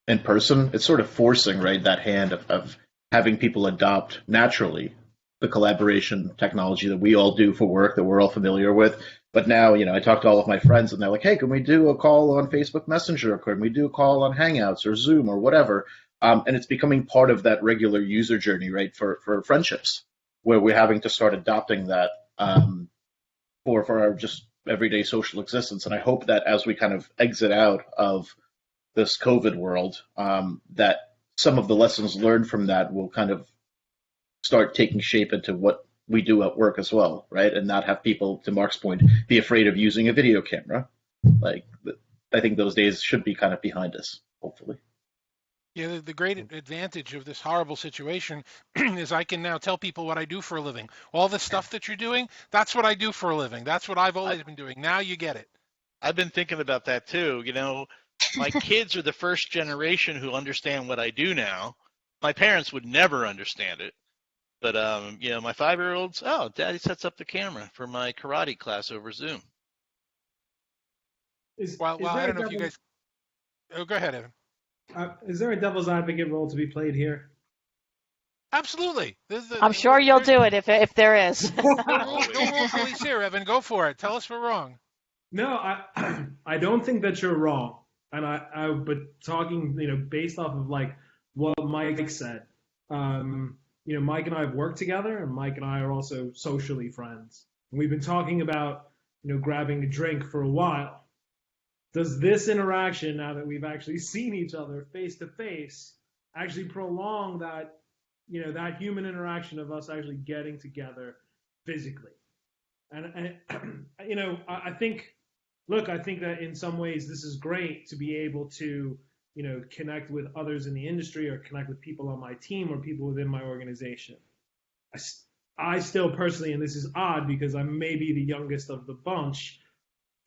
in person, it's sort of forcing, right, that hand of having people adopt naturally the collaboration technology that we all do for work that we're all familiar with. But now, I talk to all of my friends and they're like, hey, can we do a call on Facebook Messenger? Or can we do a call on Hangouts or Zoom or whatever? And it's becoming part of that regular user journey, right, for friendships, where we're having to start adopting that. For our just everyday social existence. And I hope that as we kind of exit out of this COVID world, that some of the lessons learned from that will kind of start taking shape into what we do at work as well, right? And not have people, to Mark's point, be afraid of using a video camera. Like, I think those days should be kind of behind us, hopefully. Yeah, the great advantage of this horrible situation is I can now tell people what I do for a living. All the stuff that you're doing, that's what I do for a living. That's what I've always been doing. Now you get it. I've been thinking about that too. My kids are the first generation who understand what I do now. My parents would never understand it. But, my 5-year-olds, oh, Daddy sets up the camera for my karate class over Zoom. Well, I don't know if you guys. Oh, go ahead, Evan. Is there a devil's advocate role to be played here? Absolutely. I'm sure you'll do it if there is. No more police here, Evan. Go for it. Tell us we're wrong. No, I don't think that you're wrong. And but talking, based off of like what Mike said, Mike and I have worked together, and Mike and I are also socially friends. And we've been talking about, grabbing a drink for a while. Does this interaction, now that we've actually seen each other face to face, actually prolong that, that human interaction of us actually getting together physically? And I think that in some ways this is great to be able to, connect with others in the industry or connect with people on my team or people within my organization. I still personally, and this is odd because I'm maybe the youngest of the bunch,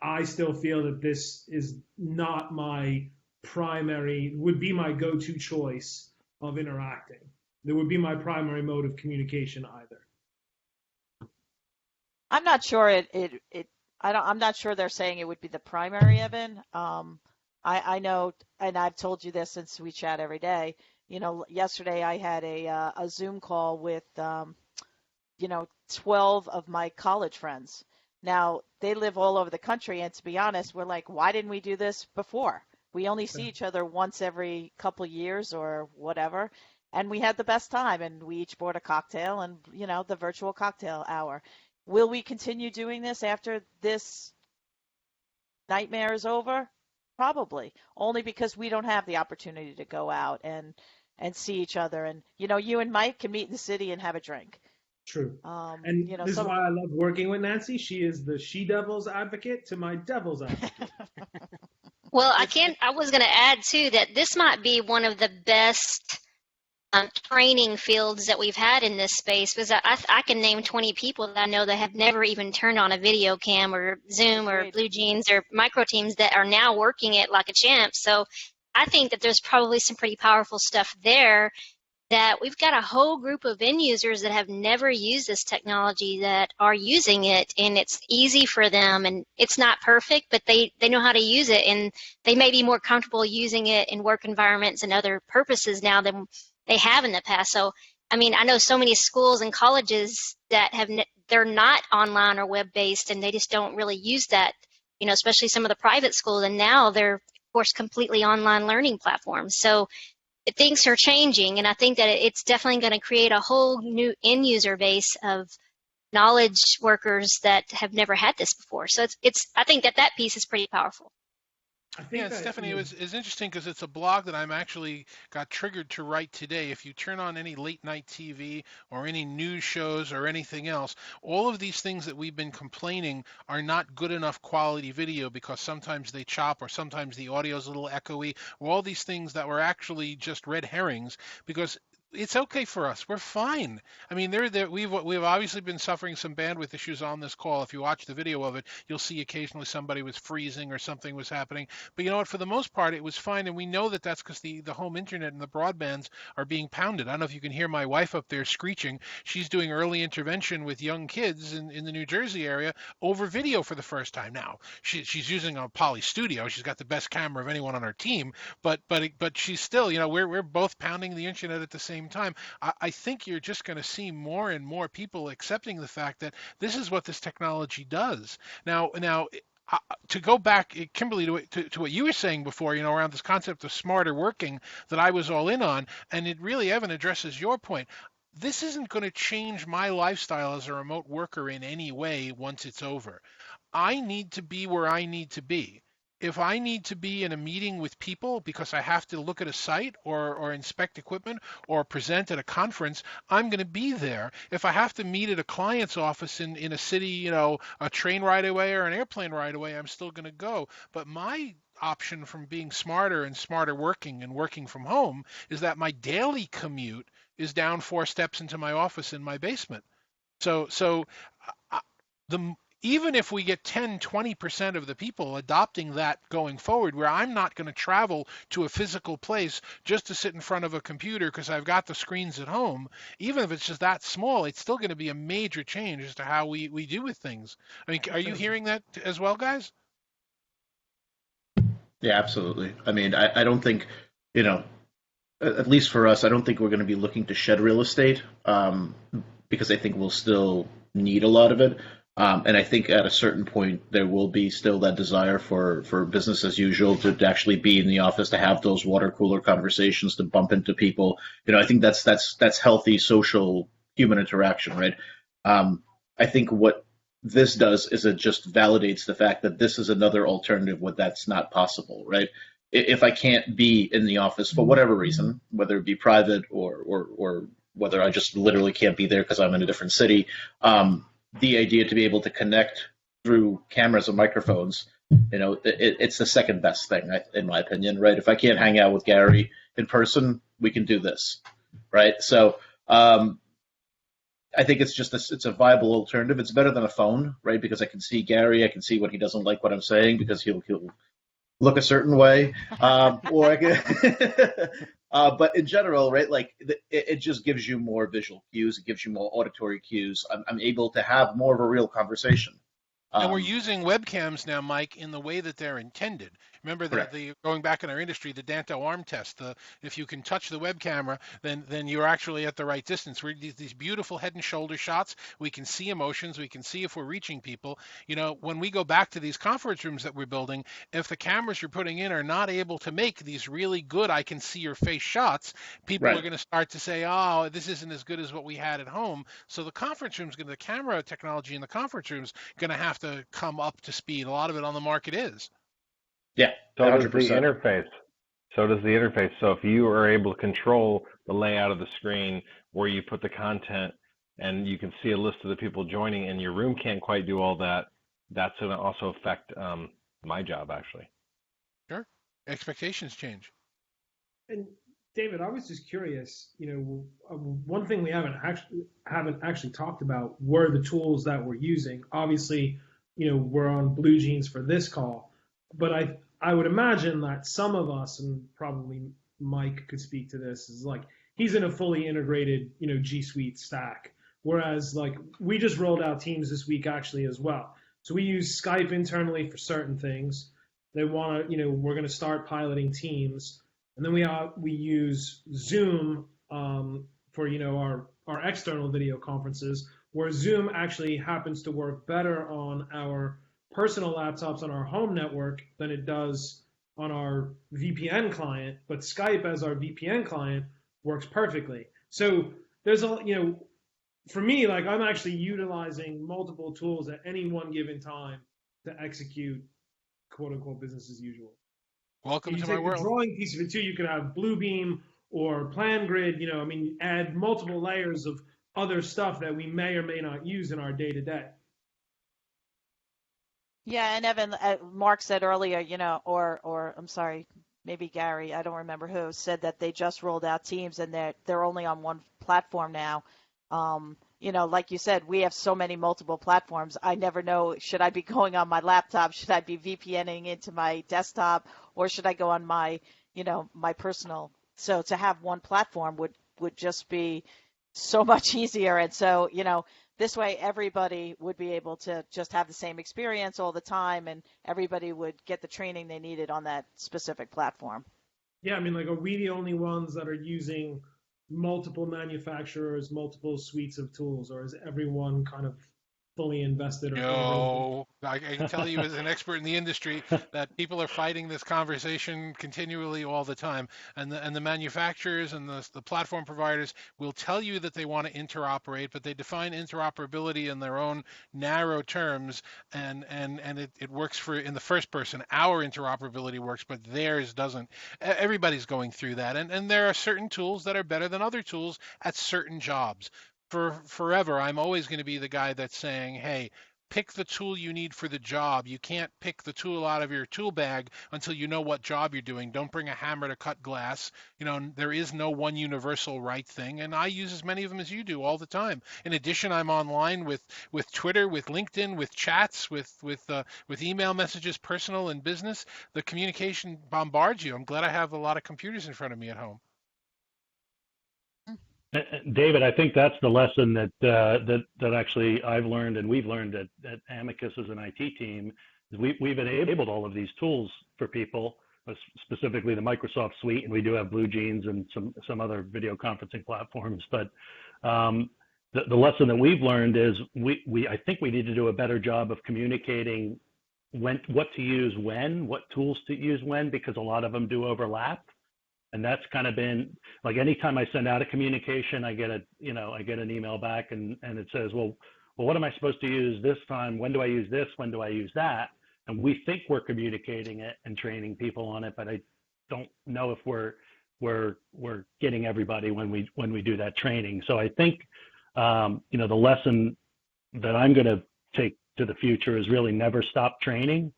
I still feel that this is not would be my go-to choice of interacting. That would be my primary mode of communication either. I'm not sure I'm not sure they're saying it would be the primary, Evan. I know, and I've told you this since we chat every day. Yesterday I had a Zoom call with 12 of my college friends. Now, they live all over the country, and to be honest, we're like, why didn't we do this before? We only see each other once every couple years or whatever, and we had the best time, and we each bought a cocktail and, the virtual cocktail hour. Will we continue doing this after this nightmare is over? Probably, only because we don't have the opportunity to go out and see each other. And, you and Mike can meet in the city and have a drink. True. And this is why I love working with Nancy. She is the she-devil's advocate to my devil's advocate. Well, I was going to add, too, that this might be one of the best training fields that we've had in this space, because I can name 20 people that I know that have never even turned on a video cam or Zoom or Blue Jeans or Micro Teams that are now working it like a champ. So I think that there's probably some pretty powerful stuff there, that we've got a whole group of end users that have never used this technology that are using it, and it's easy for them, and it's not perfect, but they know how to use it, and they may be more comfortable using it in work environments and other purposes now than they have in the past. So, I know so many schools and colleges that they're not online or web-based, and they just don't really use that, especially some of the private schools, and now they're, of course, completely online learning platforms. So things are changing, and I think that it's definitely going to create a whole new end user base of knowledge workers that have never had this before. So I think that piece is pretty powerful. Yeah, Stephanie, it was interesting because it's a blog that I'm actually got triggered to write today. If you turn on any late night TV or any news shows or anything else, all of these things that we've been complaining are not good enough quality video because sometimes they chop or sometimes the audio is a little echoey, or all these things that were actually just red herrings, because it's okay for us. We're fine. I mean, we've obviously been suffering some bandwidth issues on this call. If you watch the video of it, you'll see occasionally somebody was freezing or something was happening. But you know what? For the most part, it was fine, and we know that that's because the home internet and the broadbands are being pounded. I don't know if you can hear my wife up there screeching. She's doing early intervention with young kids in the New Jersey area over video for the first time now. She's using a Poly Studio. She's got the best camera of anyone on our team, but she's still, we're both pounding the internet at the same time. I think you're just going to see more and more people accepting the fact that this is what this technology does. Now, to go back, Kimberly, to what you were saying before, around this concept of smarter working that I was all in on, and it really, Evan, addresses your point. This isn't going to change my lifestyle as a remote worker in any way once it's over. I need to be where I need to be. If I need to be in a meeting with people because I have to look at a site or inspect equipment or present at a conference, I'm going to be there. If I have to meet at a client's office in a city, a train ride away or an airplane ride away, I'm still going to go. But my option from being smarter and smarter working and working from home is that my daily commute is down 4 steps into my office in my basement. So the even if we get 10, 20% of the people adopting that going forward, where I'm not going to travel to a physical place just to sit in front of a computer because I've got the screens at home, even if it's just that small, it's still going to be a major change as to how we do with things. I mean, are you hearing that as well, guys? Yeah, absolutely. I mean, I don't think, at least for us, I don't think we're going to be looking to shed real estate because I think we'll still need a lot of it. And I think at a certain point, there will be still that desire for business as usual to actually be in the office, to have those water cooler conversations, to bump into people. I think that's healthy social human interaction, right? I think what this does is it just validates the fact that this is another alternative where that's not possible, right? If I can't be in the office for whatever reason, whether it be private or whether I just literally can't be there because I'm in a different city, the idea to be able to connect through cameras and microphones, it's the second best thing, in my opinion, right? If I can't hang out with Gary in person, we can do this, right? So I think it's a viable alternative. It's better than a phone, right? Because I can see Gary, I can see what he doesn't like what I'm saying because he'll look a certain way, or I can. But in general, right, like it just gives you more visual cues. It gives you more auditory cues. I'm able to have more of a real conversation. And we're using webcams now, Mike, in the way that they're intended. Remember the going back in our industry, the Danto arm test. If you can touch the web camera, then you're actually at the right distance. We're these beautiful head and shoulder shots. We can see emotions. We can see if we're reaching people. When we go back to these conference rooms that we're building, if the cameras you're putting in are not able to make these really good I can see your face shots, people are going to start to say, oh, this isn't as good as what we had at home. So the conference room's the camera technology in the conference room's going to have to come up to speed. A lot of it on the market is. Yeah, so 100%. does the interface. So if you are able to control the layout of the screen, where you put the content, and you can see a list of the people joining, and your room can't quite do all that, that's going to also affect my job, actually. Sure. Expectations change. And David, I was just curious, one thing we haven't actually talked about were the tools that we're using. Obviously, we're on Blue Jeans for this call, but I would imagine that some of us, and probably Mike could speak to this, is like he's in a fully integrated, G Suite stack. Whereas like we just rolled out Teams this week actually as well. So we use Skype internally for certain things. They want to, we're going to start piloting Teams. And then we use Zoom for our external video conferences, where Zoom actually happens to work better on our personal laptops on our home network than it does on our VPN client. But Skype as our VPN client works perfectly. So there's for me, like I'm actually utilizing multiple tools at any one given time to execute quote unquote business as usual. Welcome to my world. You take the drawing piece of it too. You could have Bluebeam or PlanGrid. Add multiple layers of other stuff that we may or may not use in our day to day. Yeah, and Evan, Mark said earlier, or I'm sorry, maybe Gary, I don't remember who, said that they just rolled out Teams and they're only on one platform now. Like you said, we have so many multiple platforms. I never know, should I be going on my laptop? Should I be VPNing into my desktop? Or should I go on my personal? So to have one platform would just be so much easier. And so, this way everybody would be able to just have the same experience all the time, and everybody would get the training they needed on that specific platform. Yeah, I mean, like, are we the only ones that are using multiple manufacturers, multiple suites of tools, or is everyone kind of fully invested? No, I can tell you as an expert in the industry that people are fighting this conversation continually all the time. And the manufacturers and the platform providers will tell you that they want to interoperate, but they define interoperability in their own narrow terms, and it works in the first person. Our interoperability works, but theirs doesn't. Everybody's going through that. And there are certain tools that are better than other tools at certain jobs. Forever, I'm always going to be the guy that's saying, hey, pick the tool you need for the job. You can't pick the tool out of your tool bag until you know what job you're doing. Don't bring a hammer to cut glass. There is no one universal right thing, and I use as many of them as you do all the time. In addition, I'm online with Twitter, with LinkedIn, with chats, with email messages, personal and business. The communication bombards you. I'm glad I have a lot of computers in front of me at home. David, I think that's the lesson that actually I've learned and we've learned at Amicus as an IT team. Is we've enabled all of these tools for people, specifically the Microsoft suite, and we do have Blue Jeans and some other video conferencing platforms. But the lesson that we've learned is I think we need to do a better job of communicating what to use when, what tools to use when, because a lot of them do overlap. And that's kind of been like, anytime I send out a communication, I get an email back and it says, well, what am I supposed to use this time? When do I use this? When do I use that? And we think we're communicating it and training people on it, but I don't know if we're getting everybody when we do that training. So I think, the lesson that I'm going to take to the future is really never stop training.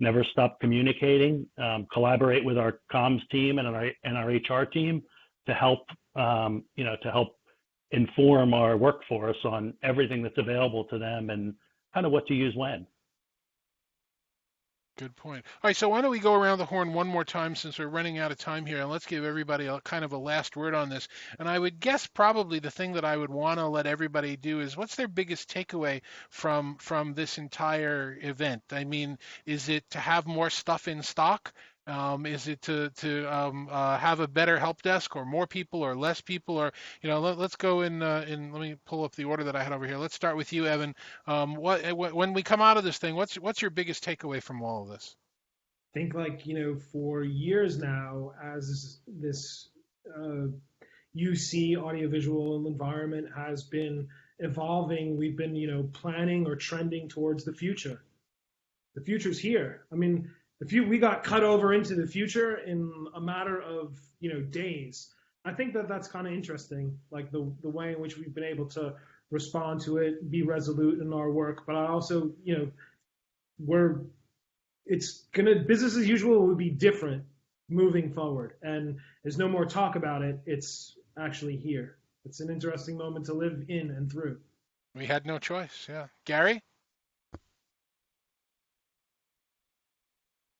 Never stop communicating, collaborate with our comms team and our HR team to help, inform our workforce on everything that's available to them and kind of what to use when. Good point. All right, so why don't we go around the horn one more time since we're running out of time here, and let's give everybody a kind of a last word on this. And I would guess probably the thing that I would want to let everybody do is, what's their biggest takeaway from this entire event? I mean, is it to have more stuff in stock? Is it to have a better help desk, or more people, or less people, or let's go in. Let me pull up the order that I had over here. Let's start with you, Evan. When we come out of this thing, what's your biggest takeaway from all of this? I think, for years now, as this UC audiovisual environment has been evolving, we've been planning or trending towards the future. The future's here. I mean, we got cut over into the future in a matter of days. I think that's kind of interesting, like the way in which we've been able to respond to it, be resolute in our work. But I also, business as usual would be different moving forward, and there's no more talk about it. It's actually here. It's an interesting moment to live in and through. We had no choice. Yeah, Gary.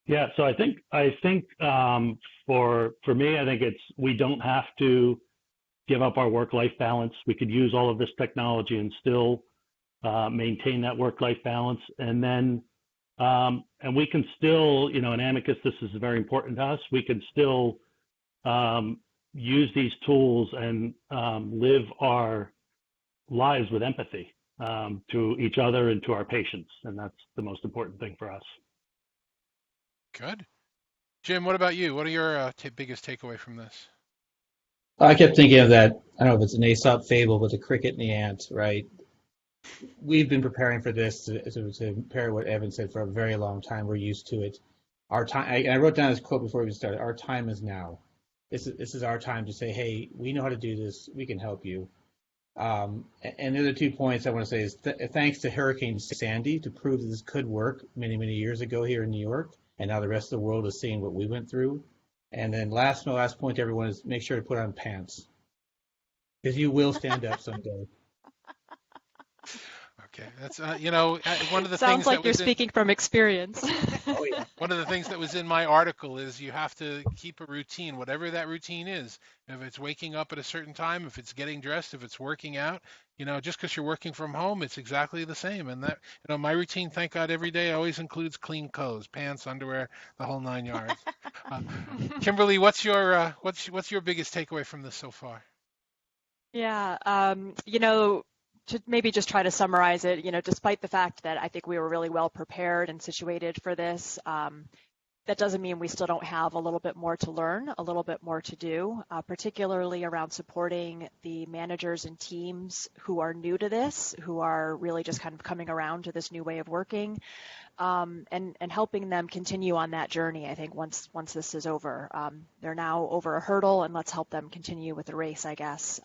Yeah, so I think for me, I think we don't have to give up our work-life balance. We could use all of this technology and still maintain that work-life balance, and then and we can still, in Amicus, this is very important to us. We can still use these tools and live our lives with empathy to each other and to our patients, and that's the most important thing for us. Good. Jim, what about you? What are your biggest takeaway from this? I kept thinking of that, I don't know if it's an Aesop fable, but the cricket and the ant, right? We've been preparing for this, to pair what Evan said, for a very long time. We're used to it. Our time, I wrote down this quote before we started, our time is now. This is our time to say, hey, we know how to do this. We can help you. And the other 2 points I want to say is thanks to Hurricane Sandy to prove that this could work many, many years ago here in New York. And now the rest of the world is seeing what we went through. And then last point to everyone is make sure to put on pants, because you will stand up someday. Okay, that's one of the Sounds things that like you're was in speaking from experience. Oh yeah. one of the things that was in my article is you have to keep a routine, whatever that routine is. If it's waking up at a certain time, if it's getting dressed, if it's working out, just because you're working from home, it's exactly the same. And that, my routine, thank God, every day always includes clean clothes, pants, underwear, the whole 9 yards. Uh, Kimberly, what's your biggest takeaway from this so far? Yeah, to maybe just try to summarize it, despite the fact that I think we were really well prepared and situated for this, that doesn't mean we still don't have a little bit more to learn, a little bit more to do, particularly around supporting the managers and teams who are new to this, who are really just kind of coming around to this new way of working, and helping them continue on that journey. I think once this is over, they're now over a hurdle, and let's help them continue with the race, I guess.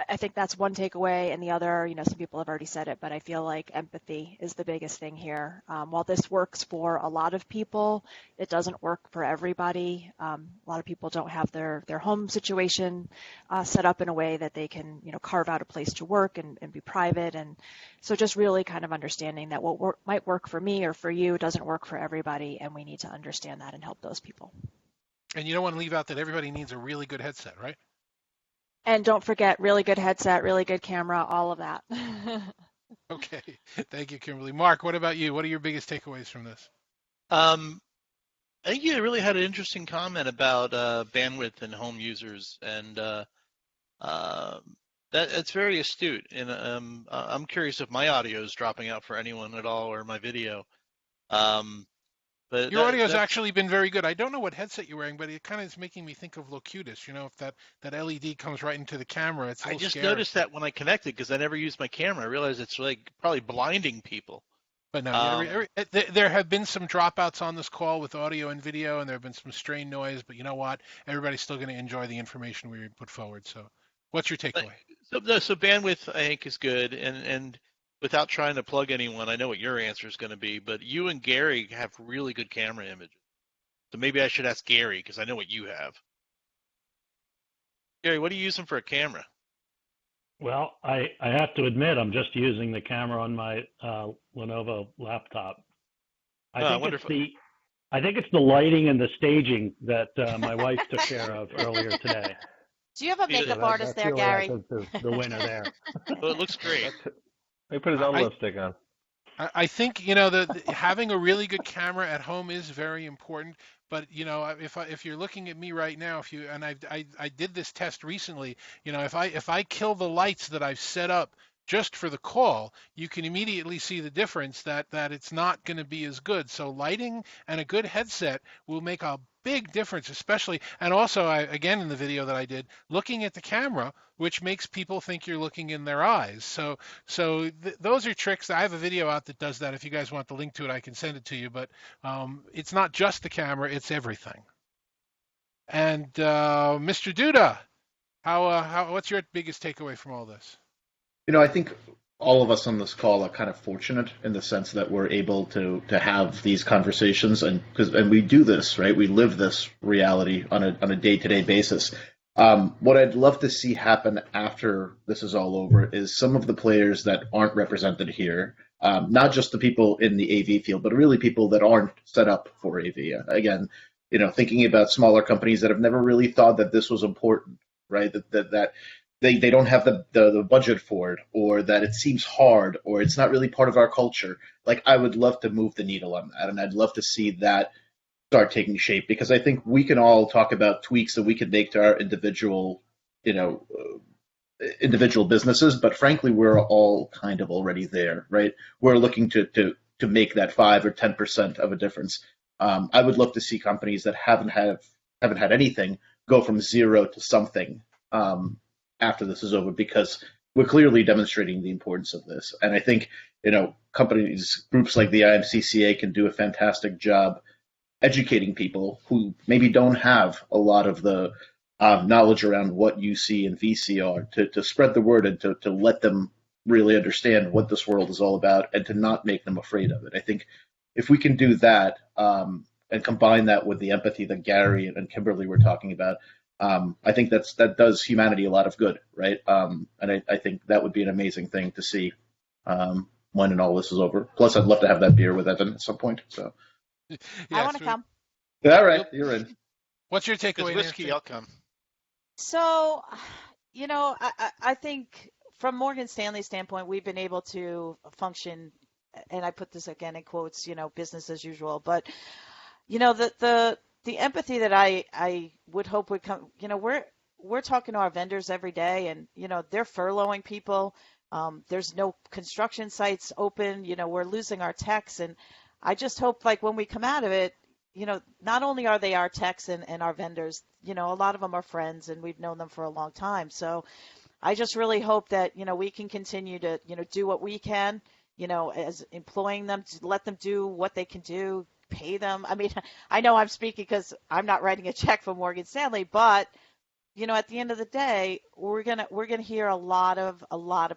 I think that's one takeaway, and the other, some people have already said it, but I feel like empathy is the biggest thing here. While this works for a lot of people, it doesn't work for everybody. A lot of people don't have their home situation set up in a way that they can, carve out a place to work and be private. And so just really kind of understanding that what might work for me or for you doesn't work for everybody, and we need to understand that and help those people. And you don't want to leave out that everybody needs a really good headset, right? And don't forget, really good headset, really good camera, all of that. Okay. Thank you, Kimberly. Mark, what about you? What are your biggest takeaways from this? I think you really had an interesting comment about bandwidth and home users, and that's very astute. And I'm curious if my audio is dropping out for anyone at all, or my video. But your audio's actually been very good. I don't know what headset you're wearing, but it kind of is making me think of Locutus. If that LED comes right into the camera, it's a little scary. Noticed that when I connected, because I never used my camera. I realized it's like probably blinding people. But no, there have been some dropouts on this call with audio and video, and there have been some strained noise. But you know what? Everybody's still going to enjoy the information we put forward. So, what's your takeaway? So bandwidth, I think, is good, and without trying to plug anyone, I know what your answer is going to be, but you and Gary have really good camera images. So maybe I should ask Gary, because I know what you have. Gary, what are you using for a camera? Well, I have to admit, I'm just using the camera on my Lenovo laptop. I think it's the lighting and the staging that my wife took care of earlier today. Do you have a makeup artist there, Gary? The winner there. Well, it looks great. He put his own lipstick on. I think having a really good camera at home is very important. But if you're looking at me right now, I did this test recently. If I kill the lights that I've set up just for the call, you can immediately see the difference that it's not going to be as good. So lighting and a good headset will make a big difference, especially, and also again in the video that I did, looking at the camera, which makes people think you're looking in their eyes. So those are tricks. I have a video out that does that. If you guys want the link to it, I can send it to you. But it's not just the camera; it's everything. And Mr. Duda, what's your biggest takeaway from all this? I think all of us on this call are kind of fortunate in the sense that we're able to have these conversations, and we do this, right? We live this reality on a day-to-day basis. What I'd love to see happen after this is all over is some of the players that aren't represented here, not just the people in the AV field, but really people that aren't set up for AV. Again, thinking about smaller companies that have never really thought that this was important, right? That they don't have the budget for it, or that it seems hard, or it's not really part of our culture. Like, I would love to move the needle on that, and I'd love to see that start taking shape, because I think we can all talk about tweaks that we could make to our individual businesses, but frankly, we're all kind of already there, right? We're looking to make that 5 or 10% of a difference. I would love to see companies that haven't had anything go from zero to something after this is over, because we're clearly demonstrating the importance of this. And I think, groups like the IMCCA can do a fantastic job educating people who maybe don't have a lot of the knowledge around what UC and VC are, to spread the word and to let them really understand what this world is all about, and to not make them afraid of it. I think if we can do that, combine that with the empathy that Gary and Kimberly were talking about, I think that does humanity a lot of good, right? And I think that would be an amazing thing to see when and all this is over. Plus, I'd love to have that beer with Evan at some point. So I want to come. all right, you're in. What's your takeaway? With whiskey, Nancy? I'll come. So, I think from Morgan Stanley's standpoint, we've been able to function, and I put this again in quotes, business as usual. But, the empathy that I would hope would come, we're talking to our vendors every day, and, they're furloughing people. There's no construction sites open. We're losing our techs, and I just hope, like, when we come out of it, not only are they our techs and our vendors, a lot of them are friends and we've known them for a long time. So I just really hope that, we can continue to, do what we can, as employing them, to let them do what they can do, pay them. I mean, I know I'm speaking because I'm not writing a check for Morgan Stanley, but, at the end of the day, we're gonna hear a lot of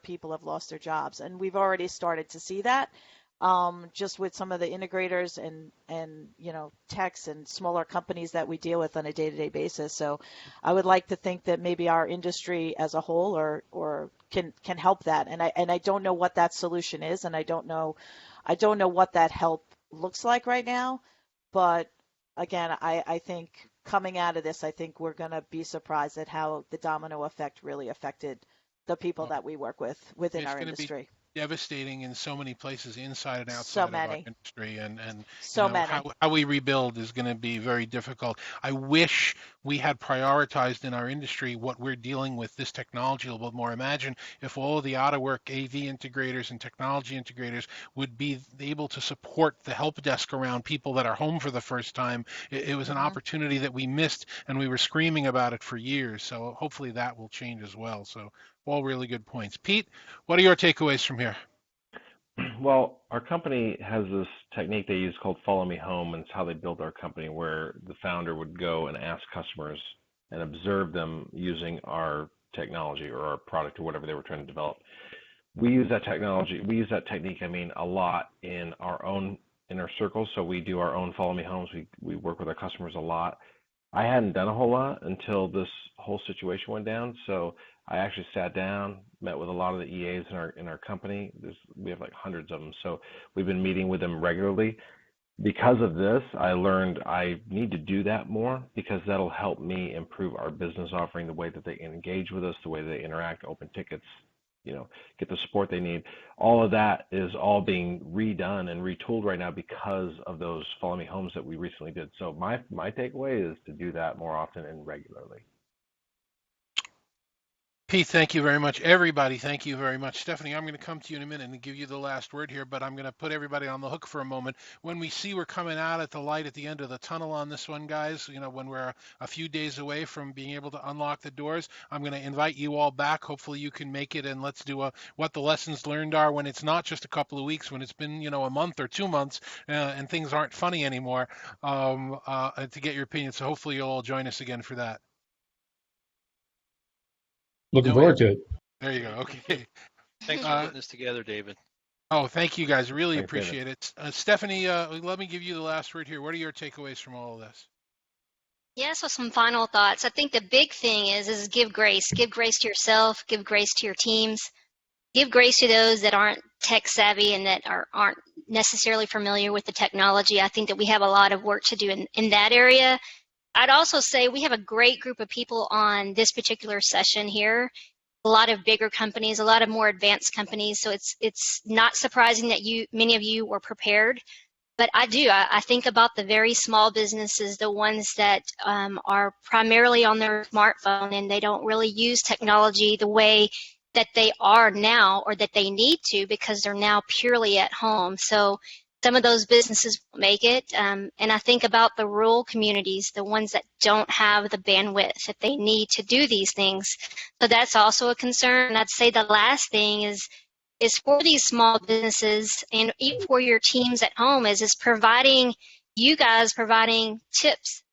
people have lost their jobs, and we've already started to see that. Just with some of the integrators and techs and smaller companies that we deal with on a day-to-day basis. So I would like to think that maybe our industry as a whole or can help that. And I don't know what that solution is, and I don't know what that help looks like right now. But again, I think coming out of this, I think we're going to be surprised at how the domino effect really affected the people that we work with within our industry. Devastating in so many places inside and outside of our industry, and how we rebuild is going to be very difficult. I wish we had prioritized in our industry what we're dealing with, this technology, a little bit more. Imagine if all of the out-of-work AV integrators and technology integrators would be able to support the help desk around people that are home for the first time. It was an opportunity that we missed, and we were screaming about it for years. So hopefully that will change as well. So all really good points. Pete, what are your takeaways from here? Well, our company has this technique they use called Follow Me Home, and it's how they built our company, where the founder would go and ask customers and observe them using our technology or our product or whatever they were trying to develop. We use that technique, a lot in our own inner circle. So we do our own Follow Me Homes. We work with our customers a lot. I hadn't done a whole lot until this whole situation went down. So I actually sat down, met with a lot of the EAs in our company. We have like hundreds of them. So we've been meeting with them regularly. Because of this, I learned I need to do that more, because that'll help me improve our business offering, the way that they engage with us, the way they interact, open tickets, get the support they need. All of that is all being redone and retooled right now because of those Follow Me Homes that we recently did. So my takeaway is to do that more often and regularly. Pete, thank you very much. Everybody, thank you very much. Stephanie, I'm going to come to you in a minute and give you the last word here, but I'm going to put everybody on the hook for a moment. When we see we're coming out at the light at the end of the tunnel on this one, guys, when we're a few days away from being able to unlock the doors, I'm going to invite you all back. Hopefully you can make it, and let's do what the lessons learned are when it's not just a couple of weeks, when it's been, a month or 2 months and things aren't funny anymore, to get your opinion. So hopefully you'll all join us again for that. Looking forward to it. There you go. Okay. Thanks for putting this together, David. Oh, thank you guys. Really appreciate it. Stephanie, let me give you the last word here. What are your takeaways from all of this? Yeah, so some final thoughts. I think the big thing is give grace. Give grace to yourself. Give grace to your teams. Give grace to those that aren't tech savvy and that aren't necessarily familiar with the technology. I think that we have a lot of work to do in that area. I'd also say we have a great group of people on this particular session here, a lot of bigger companies, a lot of more advanced companies. So it's not surprising that many of you were prepared. But I think about the very small businesses, the ones that are primarily on their smartphone and they don't really use technology the way that they are now or that they need to, because they're now purely at home. So some of those businesses won't make it. And I think about the rural communities, the ones that don't have the bandwidth that they need to do these things. So that's also a concern. And I'd say the last thing is for these small businesses and even for your teams at home is providing tips.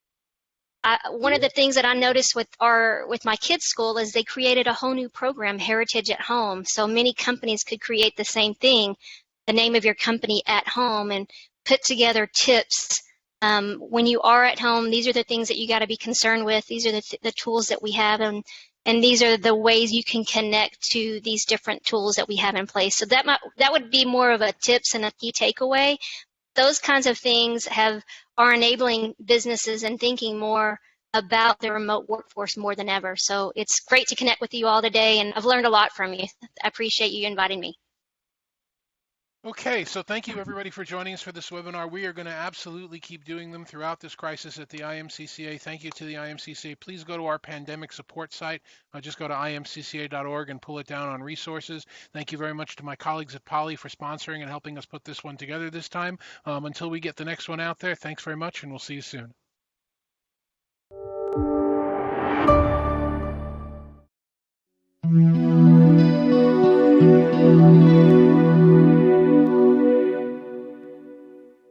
One of the things that I noticed with my kids' school is they created a whole new program, Heritage at Home. So many companies could create the same thing, the name of your company at home, and put together tips When you are at home, these are the things that you got to be concerned with. These are the tools that we have, and these are the ways you can connect to these different tools that we have in place. So that would be more of a tips and a key takeaway. Those kinds of things are enabling businesses and thinking more about the remote workforce more than ever. So it's great to connect with you all today, and I've learned a lot from you. I appreciate you inviting me. Okay, so thank you everybody for joining us for this webinar. We are going to absolutely keep doing them throughout this crisis at the IMCCA. Thank you to the IMCCA. Please go to our pandemic support site. Just go to imcca.org and pull it down on resources. Thank you very much to my colleagues at Poly for sponsoring and helping us put this one together this time. Until we get the next one out there, thanks very much, and we'll see you soon.